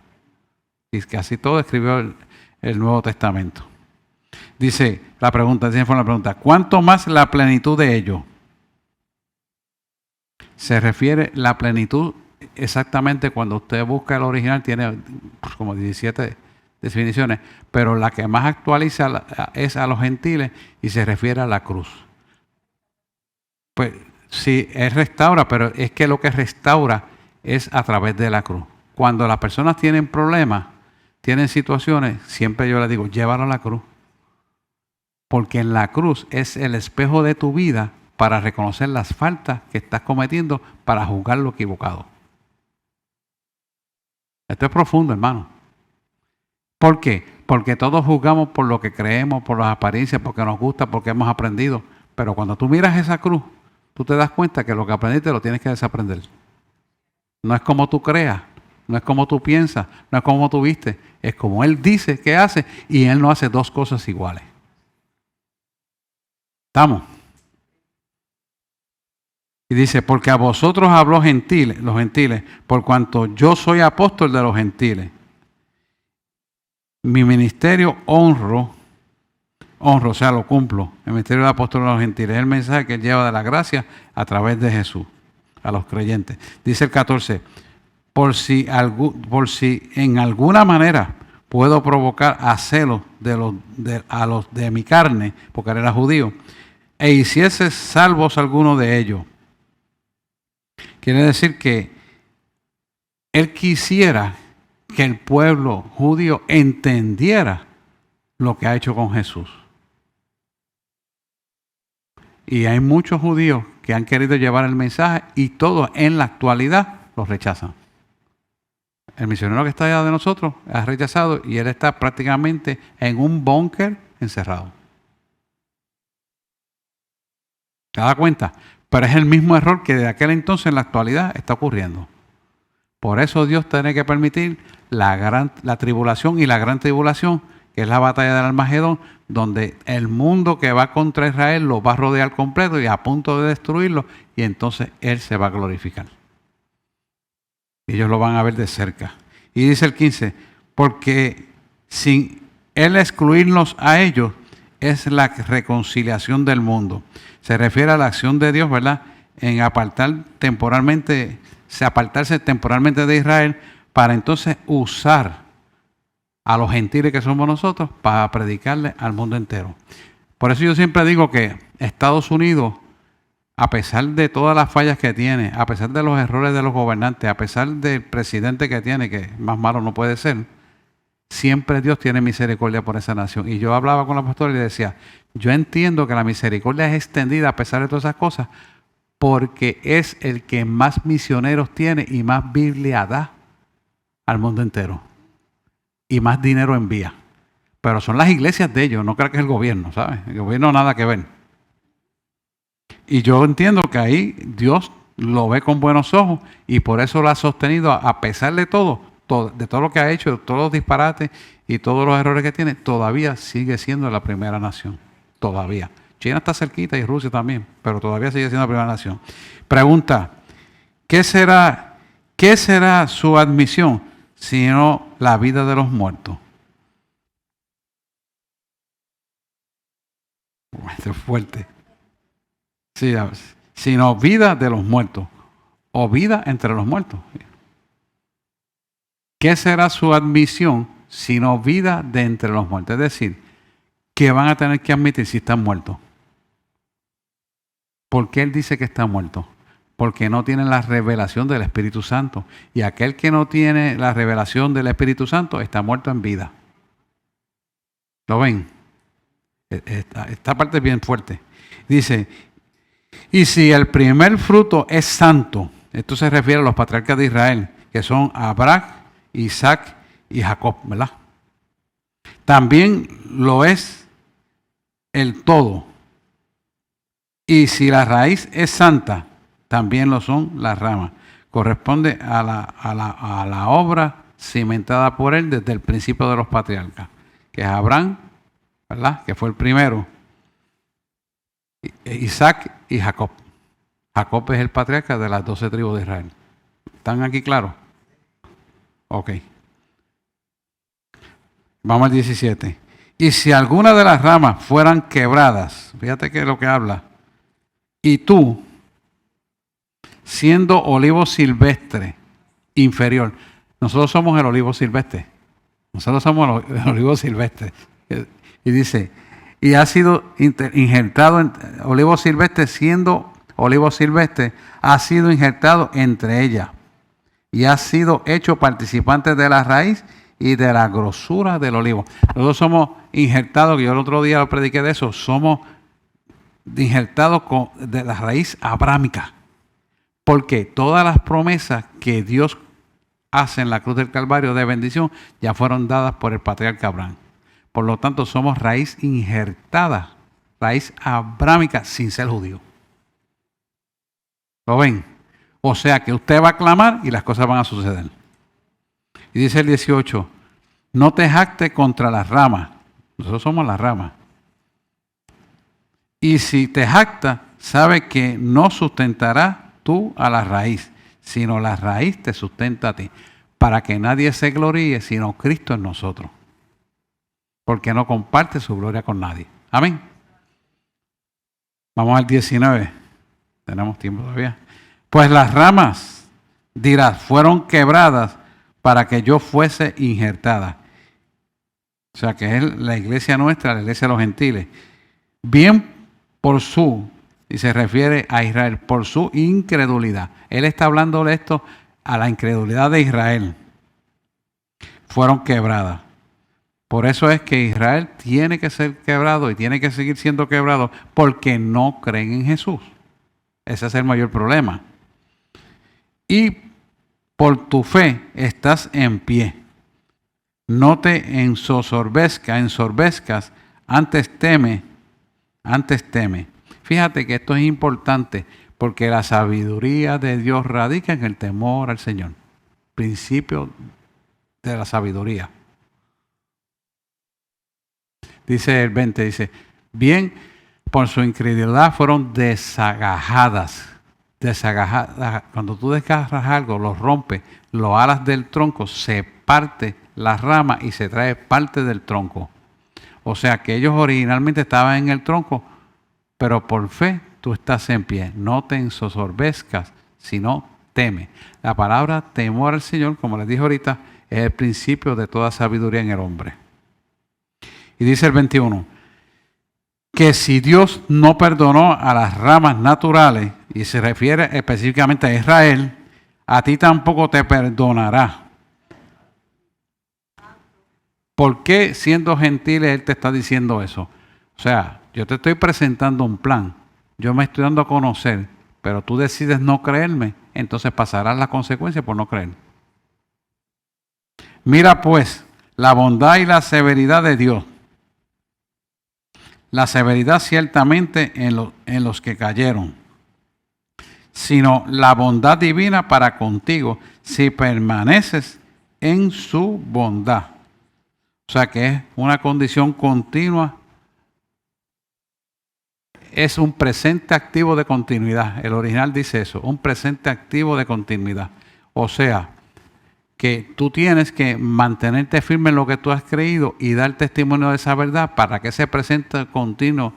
Y casi todo escribió el Nuevo Testamento. Dice la pregunta, ¿cuánto más la plenitud de ellos? Se refiere la plenitud exactamente cuando usted busca el original, tiene como 17 definiciones, pero la que más actualiza es a los gentiles y se refiere a la cruz. Pues sí, él restaura, pero es que lo que restaura es a través de la cruz. Cuando las personas tienen problemas, tienen situaciones, siempre yo les digo, llévalo a la cruz. Porque en la cruz es el espejo de tu vida para reconocer las faltas que estás cometiendo para juzgar lo equivocado. Esto es profundo, hermano. ¿Por qué? Porque todos juzgamos por lo que creemos, por las apariencias, porque nos gusta, porque hemos aprendido. Pero cuando tú miras esa cruz, tú te das cuenta que lo que aprendiste lo tienes que desaprender. No es como tú creas, no es como tú piensas, no es como tú viste. Es como Él dice que hace y Él no hace dos cosas iguales. ¿Estamos? Y dice, porque a vosotros habló los gentiles, por cuanto yo soy apóstol de los gentiles. Mi ministerio honro, o sea, lo cumplo. El ministerio de apóstol de los gentiles es el mensaje que Él lleva de la gracia a través de Jesús, a los creyentes. Dice el 14, por si en alguna manera puedo provocar a celos a los de mi carne, porque él era judío, e hiciese salvos alguno de ellos. Quiere decir que él quisiera que el pueblo judío entendiera lo que ha hecho con Jesús. Y hay muchos judíos que han querido llevar el mensaje y todos en la actualidad los rechazan. El misionero que está allá de nosotros ha rechazado y él está prácticamente en un búnker encerrado. ¿Te das cuenta? Pero es el mismo error que de aquel entonces en la actualidad está ocurriendo. Por eso Dios tiene que permitir la tribulación y la gran tribulación, que es la batalla del Armagedón, donde el mundo que va contra Israel lo va a rodear completo y a punto de destruirlo, y entonces Él se va a glorificar. Ellos lo van a ver de cerca. Y dice el 15, porque sin Él excluirnos a ellos, es la reconciliación del mundo. Se refiere a la acción de Dios, ¿verdad? En apartarse temporalmente de Israel para entonces usar a los gentiles que somos nosotros para predicarle al mundo entero. Por eso yo siempre digo que Estados Unidos, a pesar de todas las fallas que tiene, a pesar de los errores de los gobernantes, a pesar del presidente que tiene, que más malo no puede ser, siempre Dios tiene misericordia por esa nación. Y yo hablaba con la pastora y le decía, yo entiendo que la misericordia es extendida a pesar de todas esas cosas, porque es el que más misioneros tiene y más Biblia da al mundo entero. Y más dinero envía. Pero son las iglesias de ellos, no creo que es el gobierno, ¿sabes? El gobierno nada que ver. Y yo entiendo que ahí Dios lo ve con buenos ojos y por eso lo ha sostenido a pesar de todo, de todo lo que ha hecho, de todos los disparates y todos los errores que tiene, todavía sigue siendo la primera nación. Todavía. China está cerquita y Rusia también, pero todavía sigue siendo la primera nación. Pregunta, ¿qué será su admisión sino la vida de los muertos? Esto es fuerte. Sí, sino vida de los muertos o vida entre los muertos. ¿Qué será su admisión sino vida de entre los muertos? Es decir, que van a tener que admitir si están muertos. ¿Por qué él dice que está muerto? Porque no tienen la revelación del Espíritu Santo. Y aquel que no tiene la revelación del Espíritu Santo está muerto en vida. ¿Lo ven? Esta parte es bien fuerte. Dice, y si el primer fruto es santo, esto se refiere a los patriarcas de Israel, que son Abraham, Isaac y Jacob, ¿verdad? También lo es el todo. Y si la raíz es santa, también lo son las ramas. Corresponde a la obra cimentada por él desde el principio de los patriarcas, que es Abraham, ¿verdad? Que fue el primero. Isaac y Jacob. Jacob es el patriarca de las 12 tribus de Israel. ¿Están aquí claros? Ok. Vamos al 17. Y si alguna de las ramas fueran quebradas, fíjate que es lo que habla, y tú, siendo olivo silvestre inferior, nosotros somos el olivo silvestre. Nosotros somos el olivo silvestre. Y dice, y ha sido injertado en olivo silvestre, siendo olivo silvestre, ha sido injertado entre ellas. Y ha sido hecho participante de la raíz y de la grosura del olivo. Nosotros somos injertados, que yo el otro día lo prediqué de eso, somos injertados de la raíz abrámica. Porque todas las promesas que Dios hace en la cruz del Calvario de bendición ya fueron dadas por el patriarca Abraham. Por lo tanto, somos raíz injertada, raíz abrámica sin ser judío. ¿Lo ven? O sea que usted va a clamar y las cosas van a suceder. Y dice el 18, no te jactes contra las ramas. Nosotros somos las ramas. Y si te jactas, sabe que no sustentarás tú a la raíz, sino la raíz te sustenta a ti, para que nadie se gloríe, sino Cristo en nosotros. Porque no comparte su gloria con nadie. Amén. Vamos al 19. Tenemos tiempo todavía. Pues las ramas, dirás, fueron quebradas para que yo fuese injertada. O sea que es la iglesia nuestra, la iglesia de los gentiles. Bien por su, y se refiere a Israel, por su incredulidad. Él está hablando de esto a la incredulidad de Israel. Fueron quebradas. Por eso es que Israel tiene que ser quebrado y tiene que seguir siendo quebrado porque no creen en Jesús. Ese es el mayor problema. Y por tu fe estás en pie. No te ensorbezcas, antes teme. Fíjate que esto es importante porque la sabiduría de Dios radica en el temor al Señor. Principio de la sabiduría. Dice el 20, dice, bien, por su incredulidad fueron desagajadas. Cuando tú desgarras algo, lo rompes, lo alas del tronco, se parte la rama y se trae parte del tronco. O sea que ellos originalmente estaban en el tronco, pero por fe tú estás en pie. No te ensoberbezcas, sino teme. La palabra temor al Señor, como les dije ahorita, es el principio de toda sabiduría en el hombre. Y dice el 21, que si Dios no perdonó a las ramas naturales, y se refiere específicamente a Israel, a ti tampoco te perdonará. ¿Por qué siendo gentiles Él te está diciendo eso? O sea, yo te estoy presentando un plan. Yo me estoy dando a conocer pero tú decides no creerme, entonces pasarás las consecuencias por no creer. Mira pues la bondad y la severidad de Dios. La severidad ciertamente en los que cayeron, sino la bondad divina para contigo si permaneces en su bondad. O sea que es una condición continua, es un presente activo de continuidad. El original dice eso, un presente activo de continuidad. O sea, que tú tienes que mantenerte firme en lo que tú has creído y dar testimonio de esa verdad para que ese presente continuo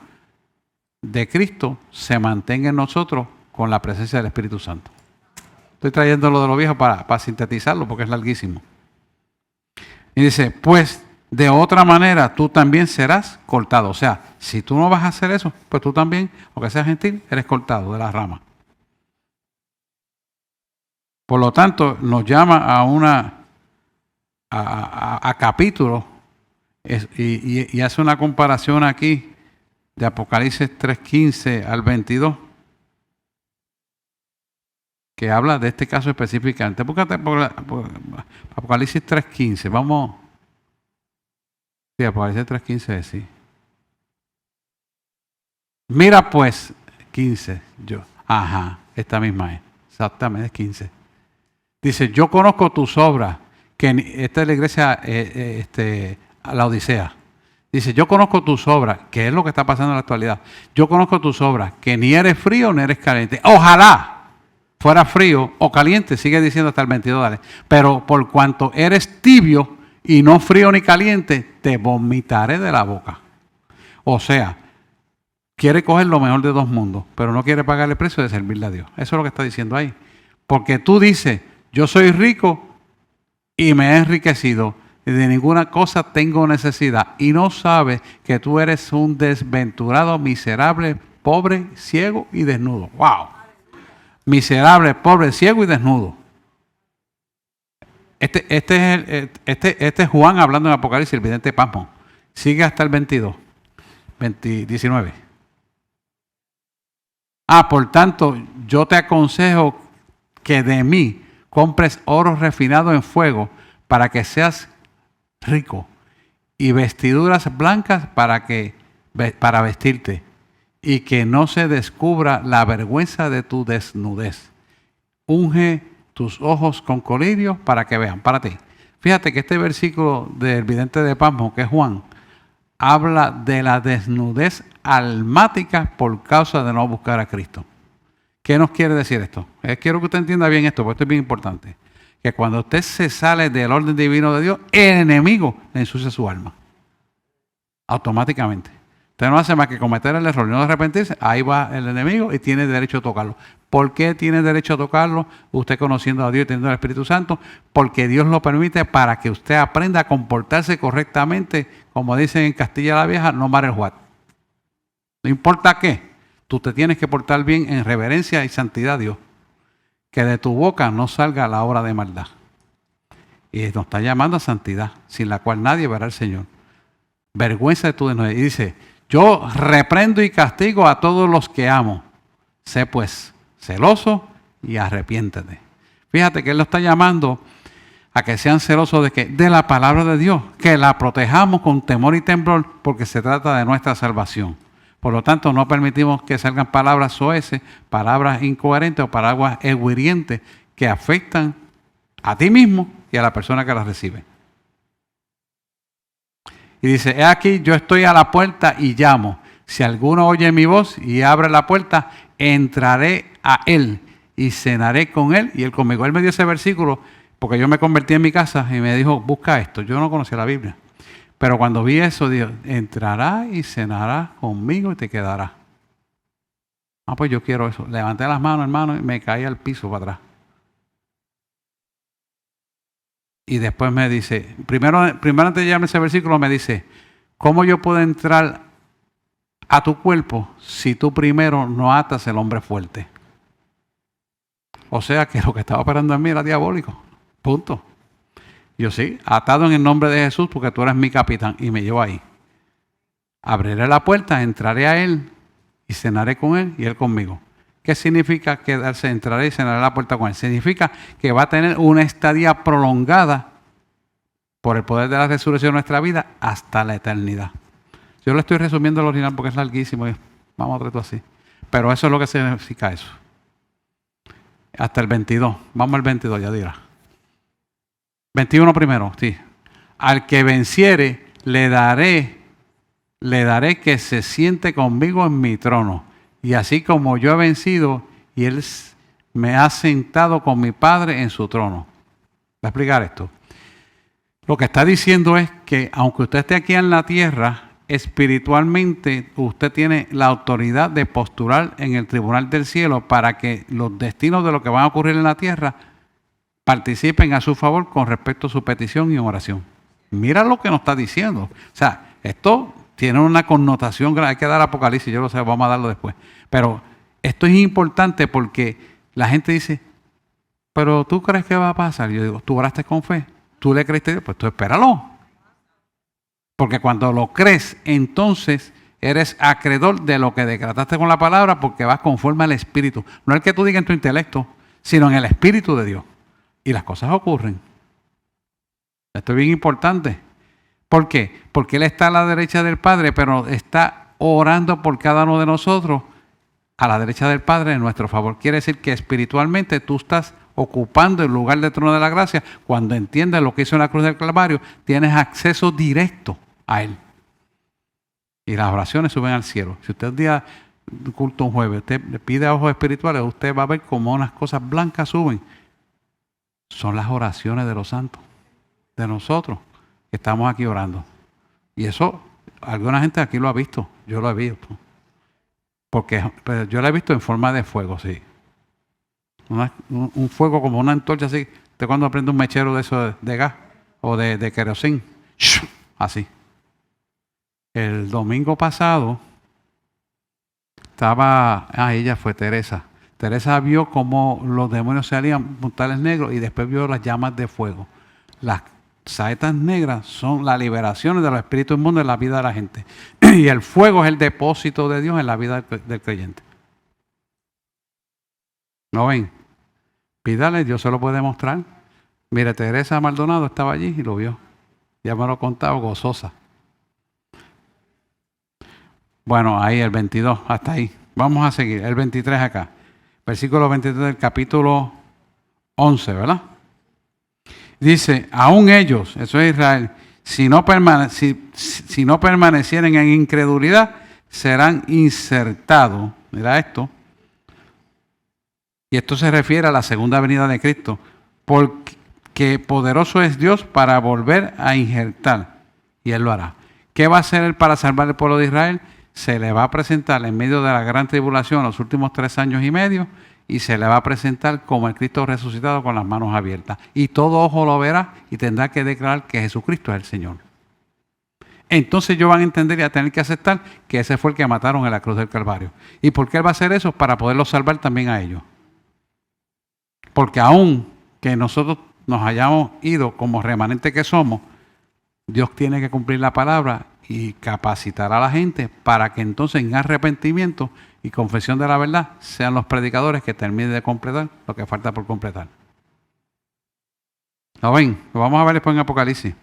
de Cristo se mantenga en nosotros con la presencia del Espíritu Santo. Estoy trayendo lo de lo viejo para sintetizarlo porque es larguísimo. Y dice, pues de otra manera tú también serás cortado. O sea, si tú no vas a hacer eso, pues tú también, aunque seas gentil, eres cortado de la rama. Por lo tanto, nos llama a capítulos y hace una comparación aquí de Apocalipsis 3:15 al 22, que habla de este caso específicamente. Búscate Apocalipsis 3:15, vamos. Sí, Apocalipsis 3:15, sí. Mira pues, 15, esta misma es, exactamente, es 15. Dice, yo conozco tus obras, que esta es la iglesia, la Odisea. Dice, yo conozco tus obras, que es lo que está pasando en la actualidad. Yo conozco tus obras, que ni eres frío ni eres caliente. Ojalá fuera frío o caliente, sigue diciendo hasta el 22, dale. Pero por cuanto eres tibio y no frío ni caliente, te vomitaré de la boca. O sea, quiere coger lo mejor de dos mundos, pero no quiere pagar el precio de servirle a Dios. Eso es lo que está diciendo ahí. Porque tú dices, yo soy rico y me he enriquecido, y de ninguna cosa tengo necesidad, y no sabes que tú eres un desventurado, miserable, pobre, ciego y desnudo. ¡Wow! Miserable, pobre, ciego y desnudo. Este es Juan hablando en Apocalipsis, el vidente Pasmo. Sigue hasta el 19. Por tanto, yo te aconsejo que de mí compres oro refinado en fuego para que seas rico y vestiduras blancas para vestirte y que no se descubra la vergüenza de tu desnudez. Unge tus ojos con colirio para que vean. Para ti. Fíjate que este versículo del vidente de Pasmo, que es Juan, habla de la desnudez almática por causa de no buscar a Cristo. ¿Qué nos quiere decir esto? Quiero que usted entienda bien esto, porque esto es bien importante. Que cuando usted se sale del orden divino de Dios, el enemigo le ensucia su alma. Automáticamente. Usted no hace más que cometer el error y no arrepentirse. Ahí va el enemigo y tiene derecho a tocarlo. ¿Por qué tiene derecho a tocarlo? Usted conociendo a Dios y teniendo al Espíritu Santo. Porque Dios lo permite para que usted aprenda a comportarse correctamente. Como dicen en Castilla la Vieja, no matter what. No importa qué. Tú te tienes que portar bien en reverencia y santidad a Dios. Que de tu boca no salga la obra de maldad. Y nos está llamando a santidad, sin la cual nadie verá al Señor. Vergüenza de tu desnudez. Y dice, yo reprendo y castigo a todos los que amo. Sé pues celoso y arrepiéntete. Fíjate que Él lo está llamando a que sean celosos de qué? De la palabra de Dios. Que la protejamos con temor y temblor porque se trata de nuestra salvación. Por lo tanto, no permitimos que salgan palabras soeces, palabras incoherentes o palabras hirientes que afectan a ti mismo y a la persona que las recibe. Y dice, he aquí, yo estoy a la puerta y llamo. Si alguno oye mi voz y abre la puerta, entraré a él y cenaré con él y él conmigo. Él me dio ese versículo porque yo me convertí en mi casa y me dijo, busca esto. Yo no conocía la Biblia. Pero cuando vi eso, Dios, entrará y cenará conmigo y te quedará. Pues yo quiero eso. Levanté las manos, hermano, y me caí al piso para atrás. Y después me dice, primero antes de llegarme ese versículo, me dice, ¿cómo yo puedo entrar a tu cuerpo si tú primero no atas el hombre fuerte? O sea que lo que estaba operando en mí era diabólico. Punto. Yo sí, atado en el nombre de Jesús porque tú eres mi capitán y me llevo ahí. Abriré la puerta, entraré a él y cenaré con él y él conmigo. ¿Qué significa quedarse, entrar y cerrar la puerta con Él? Significa que va a tener una estadía prolongada por el poder de la resurrección de nuestra vida hasta la eternidad. Yo le estoy resumiendo el original porque es larguísimo y vamos a tratarlo así. Pero eso es lo que significa eso. Hasta el 22. Vamos al 22, ya dirá. 21 primero, sí. Al que venciere, le daré que se siente conmigo en mi trono. Y así como yo he vencido, y Él me ha sentado con mi Padre en su trono. Voy a explicar esto. Lo que está diciendo es que aunque usted esté aquí en la tierra, espiritualmente usted tiene la autoridad de postular en el tribunal del cielo para que los destinos de lo que van a ocurrir en la tierra participen a su favor con respecto a su petición y oración. Mira lo que nos está diciendo. O sea, esto tiene una connotación grande. Hay que dar Apocalipsis, yo lo sé, vamos a darlo después. Pero esto es importante porque la gente dice, pero ¿tú crees que va a pasar? Yo digo, ¿tú oraste con fe? ¿Tú le creíste a Dios? Pues tú espéralo. Porque cuando lo crees, entonces eres acreedor de lo que decretaste con la palabra porque vas conforme al Espíritu. No el que tú digas en tu intelecto, sino en el Espíritu de Dios. Y las cosas ocurren. Esto es bien importante. ¿Por qué? Porque Él está a la derecha del Padre, pero está orando por cada uno de nosotros a la derecha del Padre en nuestro favor. Quiere decir que espiritualmente tú estás ocupando el lugar del trono de la gracia. Cuando entiendes lo que hizo en la cruz del Calvario, tienes acceso directo a Él. Y las oraciones suben al cielo. Si usted un día culto un jueves, usted le pide a ojos espirituales, usted va a ver como unas cosas blancas suben. Son las oraciones de los santos, de nosotros, que estamos aquí orando. Y eso, alguna gente aquí lo ha visto, yo lo he visto. Porque yo lo he visto en forma de fuego, sí. Un fuego como una antorcha así. Usted cuando prende un mechero de eso de gas o de querosín, así. El domingo pasado ella fue Teresa. Teresa vio cómo los demonios salían puntales negros y después vio las llamas de fuego. Las saetas negras son las liberaciones de los espíritus inmundos en la vida de la gente. Y el fuego es el depósito de Dios en la vida del creyente. ¿No ven? Pídale, Dios se lo puede mostrar. Mire, Teresa Maldonado estaba allí y lo vio. Ya me lo he contado, gozosa. Bueno, ahí el 22, hasta ahí. Vamos a seguir. El 23 acá. Versículo 23 del capítulo 11, ¿verdad? Dice, aún ellos, eso es Israel, si no permanecieren en incredulidad, serán insertados. Mira esto. Y esto se refiere a la segunda venida de Cristo. Porque poderoso es Dios para volver a injertar. Y Él lo hará. ¿Qué va a hacer Él para salvar al pueblo de Israel? Se le va a presentar en medio de la gran tribulación los últimos 3 años y medio y se le va a presentar como el Cristo resucitado con las manos abiertas. Y todo ojo lo verá y tendrá que declarar que Jesucristo es el Señor. Entonces ellos van a entender y a tener que aceptar que ese fue el que mataron en la cruz del Calvario. ¿Y por qué Él va a hacer eso? Para poderlos salvar también a ellos. Porque aún que nosotros nos hayamos ido como remanente que somos, Dios tiene que cumplir la palabra y capacitar a la gente para que entonces en arrepentimiento y confesión de la verdad sean los predicadores que terminen de completar lo que falta por completar. ¿Lo ven? Lo vamos a ver después en Apocalipsis.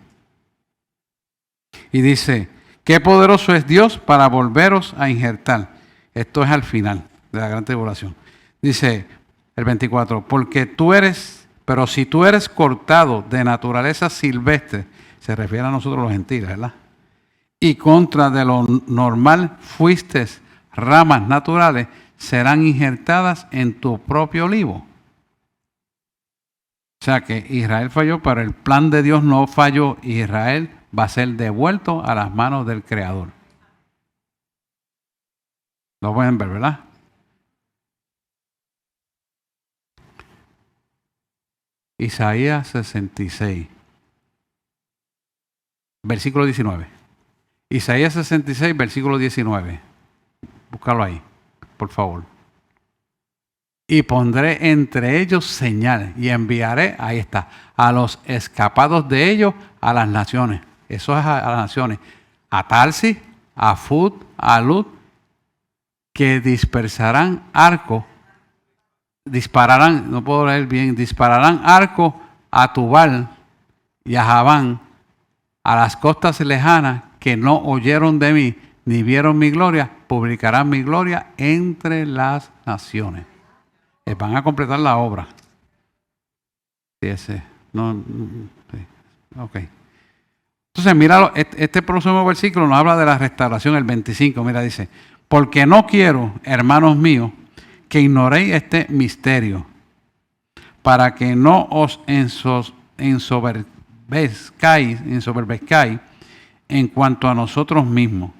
Y dice, qué poderoso es Dios para volveros a injertar. Esto es al final de la gran tribulación. Dice el 24, porque pero si tú eres cortado de naturaleza silvestre, se refiere a nosotros los gentiles, ¿verdad? Y contra de lo normal fuiste ramas naturales, serán injertadas en tu propio olivo. O sea que Israel falló, pero el plan de Dios no falló. Israel va a ser devuelto a las manos del Creador. Lo pueden ver, ¿verdad? Isaías 66, versículo 19. Isaías 66, versículo 19. Búscalo ahí, por favor. Y pondré entre ellos señal y enviaré, ahí está, a los escapados de ellos a las naciones. Eso es a las naciones. A Tarsis, a Fud, a Lud, que dispersarán arco dispararán, no puedo leer bien, dispararán arco a Tubal y a Javán, a las costas lejanas que no oyeron de mí, ni vieron mi gloria, publicarán mi gloria entre las naciones. Van a completar la obra. Sí, ese. No, sí. Ok. Entonces, mira, este próximo versículo nos habla de la restauración, el 25. Mira, dice, porque no quiero, hermanos míos, que ignoréis este misterio, para que no os ensoberbezcáis en cuanto a nosotros mismos, o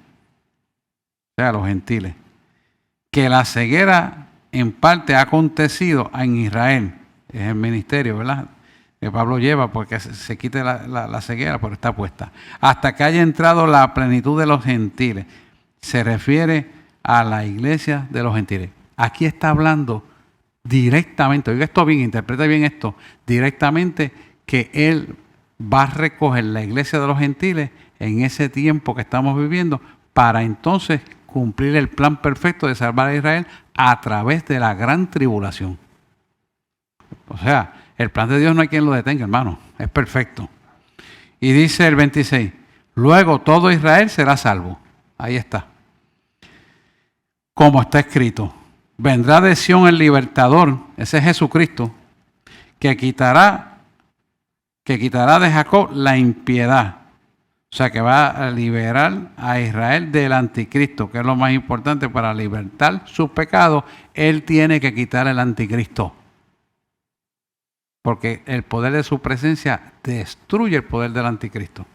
sea, los gentiles, que la ceguera en parte ha acontecido en Israel, es el ministerio, ¿verdad?, que Pablo lleva porque se quite la ceguera, pero está puesta, hasta que haya entrado la plenitud de los gentiles. Se refiere a la iglesia de los gentiles. Aquí está hablando directamente, oiga esto bien, interpreta bien esto, directamente que Él va a recoger la iglesia de los gentiles en ese tiempo que estamos viviendo para entonces cumplir el plan perfecto de salvar a Israel a través de la gran tribulación. O sea, el plan de Dios no hay quien lo detenga, hermano, es perfecto. Y dice el 26, luego todo Israel será salvo. Ahí está. Como está escrito, vendrá de Sión el libertador, ese es Jesucristo, que quitará de Jacob la impiedad. O sea, que va a liberar a Israel del anticristo, que es lo más importante para libertar sus pecados. Él tiene que quitar el anticristo. Porque el poder de su presencia destruye el poder del anticristo.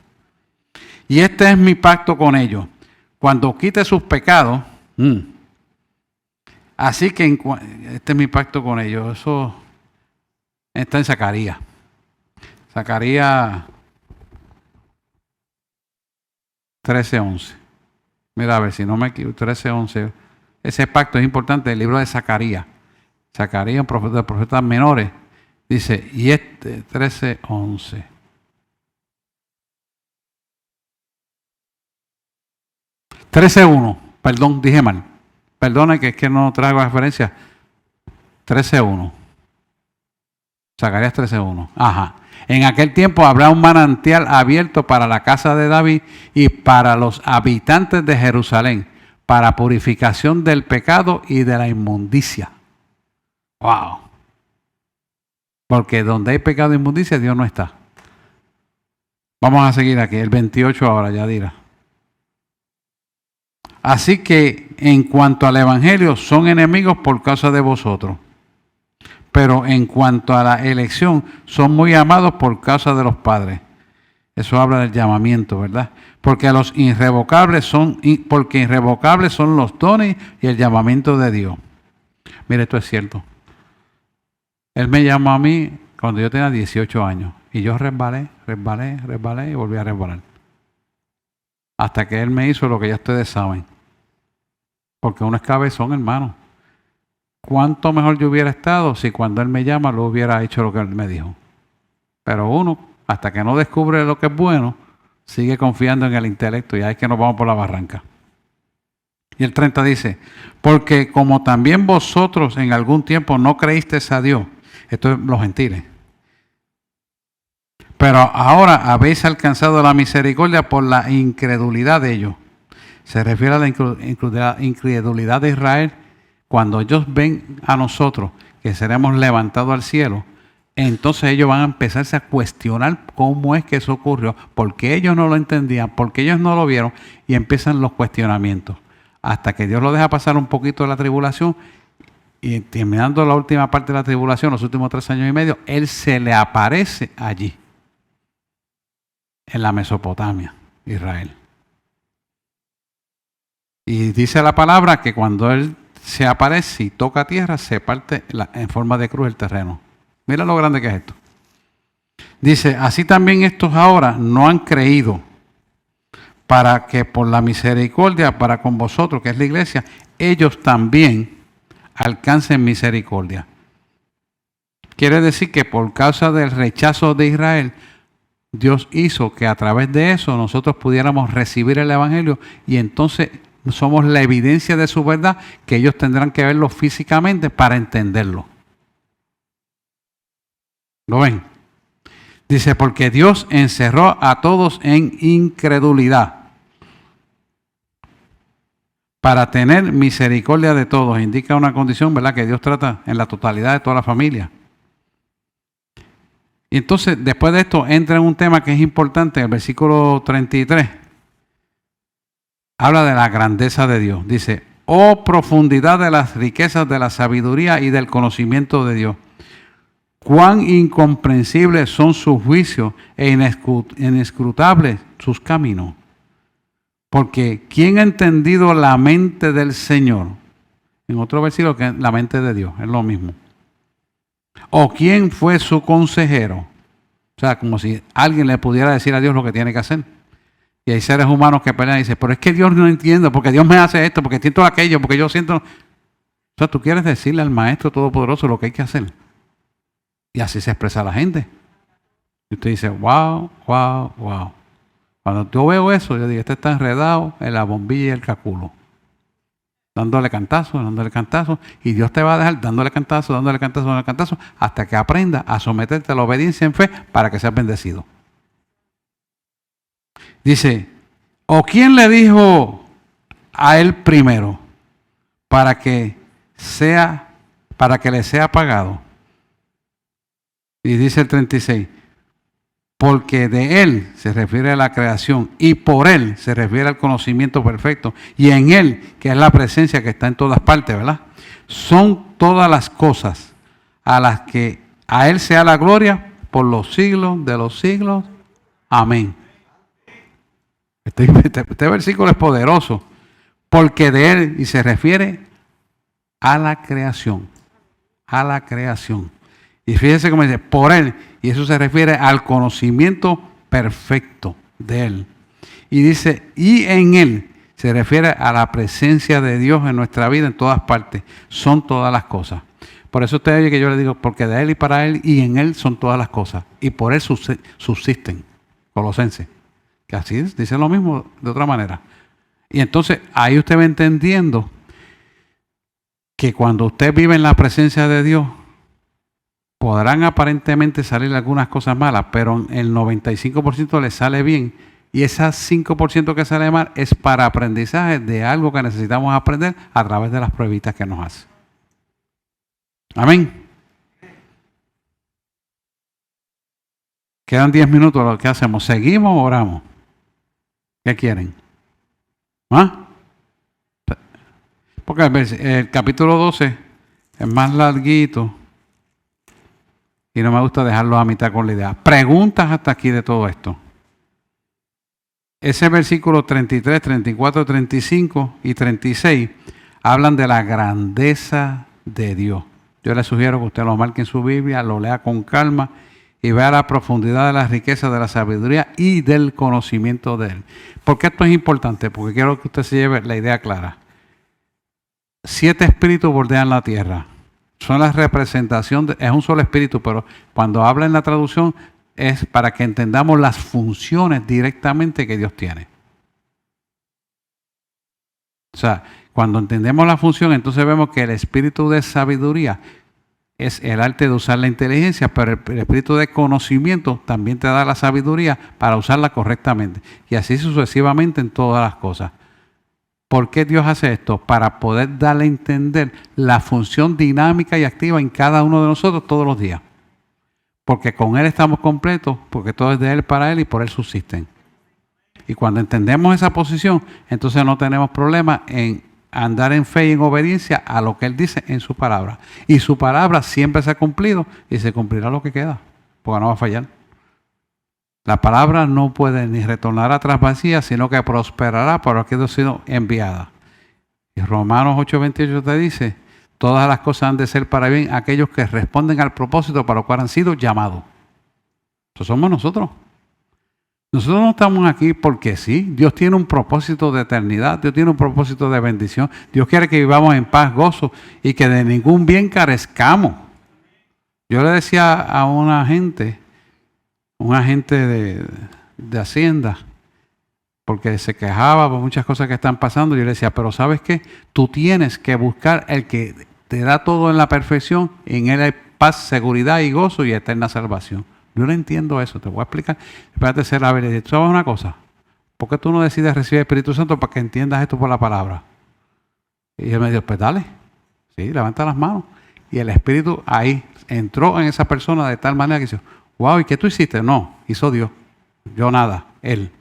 Y este es mi pacto con ellos. Cuando quite sus pecados, así que este es mi pacto con ellos. Eso está en Zacarías. Zacarías 13:11. Mira, a ver si no me equivoco. 13:11. Ese pacto es importante, el libro de Zacarías. Zacarías, un profeta de profetas menores. Dice, y este 13:11. Perdón, dije mal. Perdone que es que no traigo referencia. 13:1. Zacarías 13:1. Ajá. En aquel tiempo habrá un manantial abierto para la casa de David y para los habitantes de Jerusalén, para purificación del pecado y de la inmundicia. ¡Wow! Porque donde hay pecado e inmundicia, Dios no está. Vamos a seguir aquí, el 28 ahora, Yadira. Así que en cuanto al evangelio, son enemigos por causa de vosotros. Pero en cuanto a la elección, son muy amados por causa de los padres. Eso habla del llamamiento, ¿verdad? Porque irrevocables son los dones y el llamamiento de Dios. Mire, esto es cierto. Él me llamó a mí cuando yo tenía 18 años. Y yo resbalé y volví a resbalar. Hasta que Él me hizo lo que ya ustedes saben. Porque uno es cabezón, hermano. ¿Cuánto mejor yo hubiera estado si cuando Él me llama lo hubiera hecho lo que Él me dijo? Pero uno, hasta que no descubre lo que es bueno, sigue confiando en el intelecto y ahí es que nos vamos por la barranca. Y el 30 dice, porque como también vosotros en algún tiempo no creísteis a Dios, esto es los gentiles, pero ahora habéis alcanzado la misericordia por la incredulidad de ellos. Se refiere a la incredulidad de Israel. Cuando ellos ven a nosotros que seremos levantados al cielo, entonces ellos van a empezarse a cuestionar cómo es que eso ocurrió, porque ellos no lo entendían, porque ellos no lo vieron, y empiezan los cuestionamientos. Hasta que Dios lo deja pasar un poquito de la tribulación, y terminando la última parte de la tribulación, los últimos 3 años y medio, Él se le aparece allí, en la Mesopotamia, Israel. Y dice la palabra que cuando Él se aparece y toca tierra, se parte en forma de cruz el terreno. Mira lo grande que es esto. Dice, así también estos ahora no han creído, para que por la misericordia para con vosotros, que es la iglesia, ellos también alcancen misericordia. Quiere decir que por causa del rechazo de Israel, Dios hizo que a través de eso nosotros pudiéramos recibir el evangelio y entonces somos la evidencia de su verdad, que ellos tendrán que verlo físicamente para entenderlo. ¿Lo ven? Dice, porque Dios encerró a todos en incredulidad para tener misericordia de todos. Indica una condición, ¿verdad?, que Dios trata en la totalidad de toda la familia. Y entonces, después de esto, entra en un tema que es importante, el versículo 33. Habla de la grandeza de Dios. Dice, oh profundidad de las riquezas de la sabiduría y del conocimiento de Dios. Cuán incomprensibles son sus juicios e inescrutables sus caminos. Porque ¿quién ha entendido la mente del Señor? En otro versículo, que la mente de Dios, es lo mismo. ¿O quién fue su consejero? O sea, como si alguien le pudiera decir a Dios lo que tiene que hacer. Y hay seres humanos que pelean y dicen, pero es que Dios no entiende, porque Dios me hace esto, porque siento aquello, porque yo siento... O sea, tú quieres decirle al Maestro Todopoderoso lo que hay que hacer. Y así se expresa la gente. Y usted dice, wow, wow, wow. Cuando yo veo eso, yo digo, este está enredado en la bombilla y el caculo. Dándole cantazo, y Dios te va a dejar dándole cantazo, hasta que aprenda a someterte a la obediencia en fe para que seas bendecido. Dice, ¿o quién le dijo a él primero para que le sea pagado? Y dice el 36, porque de Él se refiere a la creación y por Él se refiere al conocimiento perfecto y en Él, que es la presencia que está en todas partes, ¿verdad? Son todas las cosas a las que a Él sea la gloria por los siglos de los siglos. Amén. Este versículo es poderoso porque de Él, y se refiere a la creación, Y fíjense cómo dice, por Él, y eso se refiere al conocimiento perfecto de Él. Y dice, y en Él, se refiere a la presencia de Dios en nuestra vida en todas partes. Son todas las cosas. Por eso usted oye que yo le digo, porque de Él y para Él y en Él son todas las cosas. Y por Él subsisten. Colosenses. Que así dice lo mismo de otra manera. Y entonces ahí usted va entendiendo que cuando usted vive en la presencia de Dios, podrán aparentemente salir algunas cosas malas, pero el 95% le sale bien. Y esas 5% que sale mal es para aprendizaje de algo que necesitamos aprender a través de las pruebitas que nos hace. Amén. Quedan 10 minutos. ¿Lo que hacemos? ¿Seguimos o oramos? ¿Qué quieren? ¿Ah? Porque el capítulo 12 es más larguito. Y no me gusta dejarlo a mitad con la idea. Preguntas hasta aquí de todo esto. Ese versículo 33, 34, 35 y 36 hablan de la grandeza de Dios. Yo le sugiero que usted lo marque en su Biblia, lo lea con calma y vea la profundidad de las riquezas de la sabiduría y del conocimiento de Él. ¿Por qué esto es importante? Porque quiero que usted se lleve la idea clara. 7 espíritus bordean la tierra. Son la representación, es un solo espíritu, pero cuando habla en la traducción es para que entendamos las funciones directamente que Dios tiene. O sea, cuando entendemos la función, entonces vemos que el espíritu de sabiduría es el arte de usar la inteligencia, pero el espíritu de conocimiento también te da la sabiduría para usarla correctamente. Y así sucesivamente en todas las cosas. ¿Por qué Dios hace esto? Para poder darle a entender la función dinámica y activa en cada uno de nosotros todos los días. Porque con Él estamos completos, porque todo es de Él, para Él y por Él subsisten. Y cuando entendemos esa posición, entonces no tenemos problema en andar en fe y en obediencia a lo que Él dice en su palabra. Y su palabra siempre se ha cumplido y se cumplirá lo que queda, porque no va a fallar. La palabra no puede ni retornar atrás vacía, sino que prosperará por lo que ha sido enviada. Y Romanos 8:28 te dice, todas las cosas han de ser para bien aquellos que responden al propósito para lo cual han sido llamados. Eso somos nosotros. Nosotros no estamos aquí porque sí. Dios tiene un propósito de eternidad. Dios tiene un propósito de bendición. Dios quiere que vivamos en paz, gozo y que de ningún bien carezcamos. Yo le decía a un agente de Hacienda, porque se quejaba por muchas cosas que están pasando. Yo le decía, pero ¿sabes qué? Tú tienes que buscar el que te da todo en la perfección, en Él hay paz, seguridad y gozo y eterna salvación. Yo no entiendo eso, te voy a explicar. Espérate, ser la verdad. ¿Tú sabes una cosa? ¿Por qué tú no decides recibir el Espíritu Santo para que entiendas esto por la palabra? Y él me dijo, pues dale. Sí, levanta las manos. Y el Espíritu ahí entró en esa persona de tal manera que dice, wow, ¿y qué tú hiciste? No, hizo Dios. Yo nada, Él.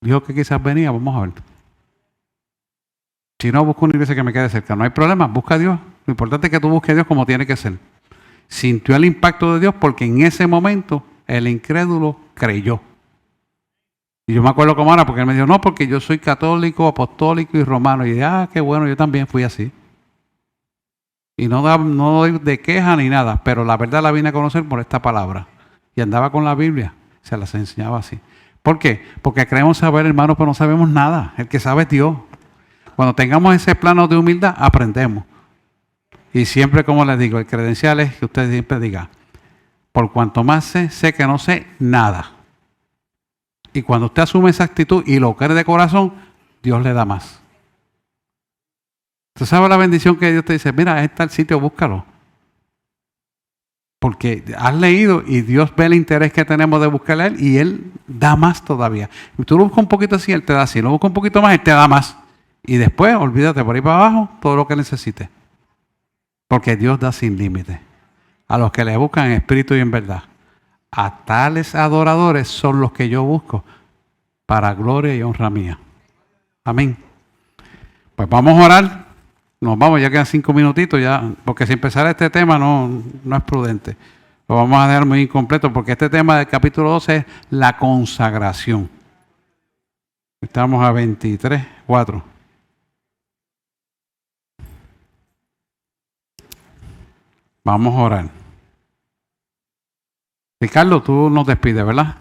Dijo que quizás venía, vamos a ver. Si no, busco una iglesia que me quede cerca. No hay problema, busca a Dios. Lo importante es que tú busques a Dios como tiene que ser. Sintió el impacto de Dios porque en ese momento el incrédulo creyó. Y yo me acuerdo como ahora porque él me dijo, no, porque yo soy católico, apostólico y romano. Y dije, qué bueno, yo también fui así. Y no doy de queja ni nada, pero la verdad la vine a conocer por esta palabra. Y andaba con la Biblia, se las enseñaba así. ¿Por qué? Porque creemos saber, hermanos, pero no sabemos nada. El que sabe es Dios. Cuando tengamos ese plano de humildad, aprendemos. Y siempre, como les digo, el credencial es que usted siempre diga, por cuanto más sé que no sé nada. Y cuando usted asume esa actitud y lo cree de corazón, Dios le da más. ¿Usted sabe la bendición que Dios te dice? Mira, está el sitio, búscalo. Porque has leído y Dios ve el interés que tenemos de buscarle a Él y Él da más todavía. Y tú lo buscas un poquito así, Él te da así. Lo buscas un poquito más, Él te da más. Y después, olvídate, por ahí para abajo, todo lo que necesites. Porque Dios da sin límite. A los que le buscan en espíritu y en verdad. A tales adoradores son los que yo busco para gloria y honra mía. Amén. Pues vamos a orar. Nos vamos, ya quedan 5 minutitos ya, porque si empezar este tema no es prudente. Lo vamos a dejar muy incompleto, porque este tema del capítulo 12 es la consagración. Estamos a 23:4. Vamos a orar. Ricardo, tú nos despides, ¿verdad?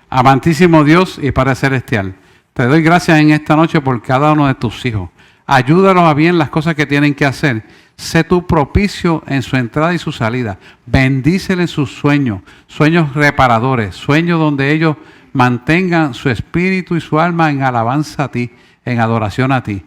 Amantísimo Dios y Padre Celestial, te doy gracias en esta noche por cada uno de tus hijos. Ayúdalos a bien las cosas que tienen que hacer. Sé tú propicio en su entrada y su salida. Bendícele en sus sueños, sueños reparadores, sueños donde ellos mantengan su espíritu y su alma en alabanza a ti, en adoración a ti.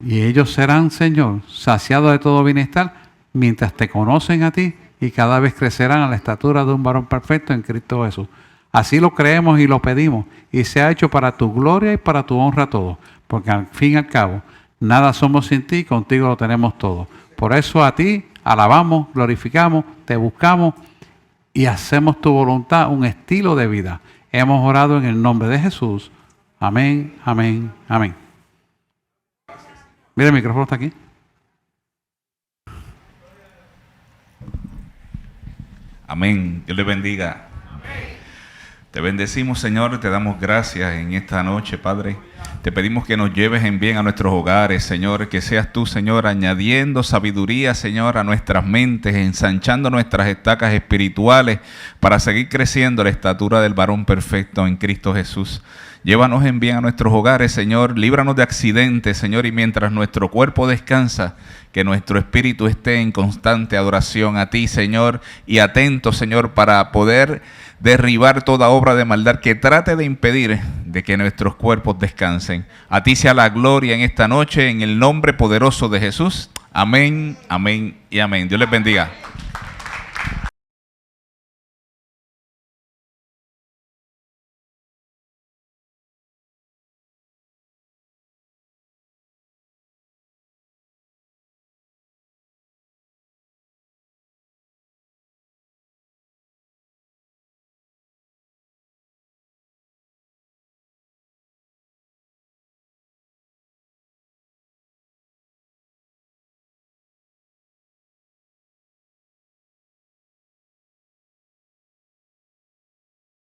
Y ellos serán, Señor, saciados de todo bienestar mientras te conocen a ti y cada vez crecerán a la estatura de un varón perfecto en Cristo Jesús. Así lo creemos y lo pedimos y se ha hecho para tu gloria y para tu honra todo, porque al fin y al cabo nada somos sin ti, contigo lo tenemos todo. Por eso a ti alabamos, glorificamos, te buscamos y hacemos tu voluntad un estilo de vida. Hemos orado en el nombre de Jesús. Amén, amén, amén. Mira, el micrófono está aquí. Amén. Dios le bendiga. Te bendecimos, Señor, te damos gracias en esta noche, Padre. Te pedimos que nos lleves en bien a nuestros hogares, Señor, que seas tú, Señor, añadiendo sabiduría, Señor, a nuestras mentes, ensanchando nuestras estacas espirituales para seguir creciendo a la estatura del varón perfecto en Cristo Jesús. Llévanos en bien a nuestros hogares, Señor, líbranos de accidentes, Señor, y mientras nuestro cuerpo descansa, que nuestro espíritu esté en constante adoración a ti, Señor, y atento, Señor, para poder derribar toda obra de maldad que trate de impedir de que nuestros cuerpos descansen. A ti sea la gloria en esta noche, en el nombre poderoso de Jesús. Amén, amén y amén. Dios les bendiga.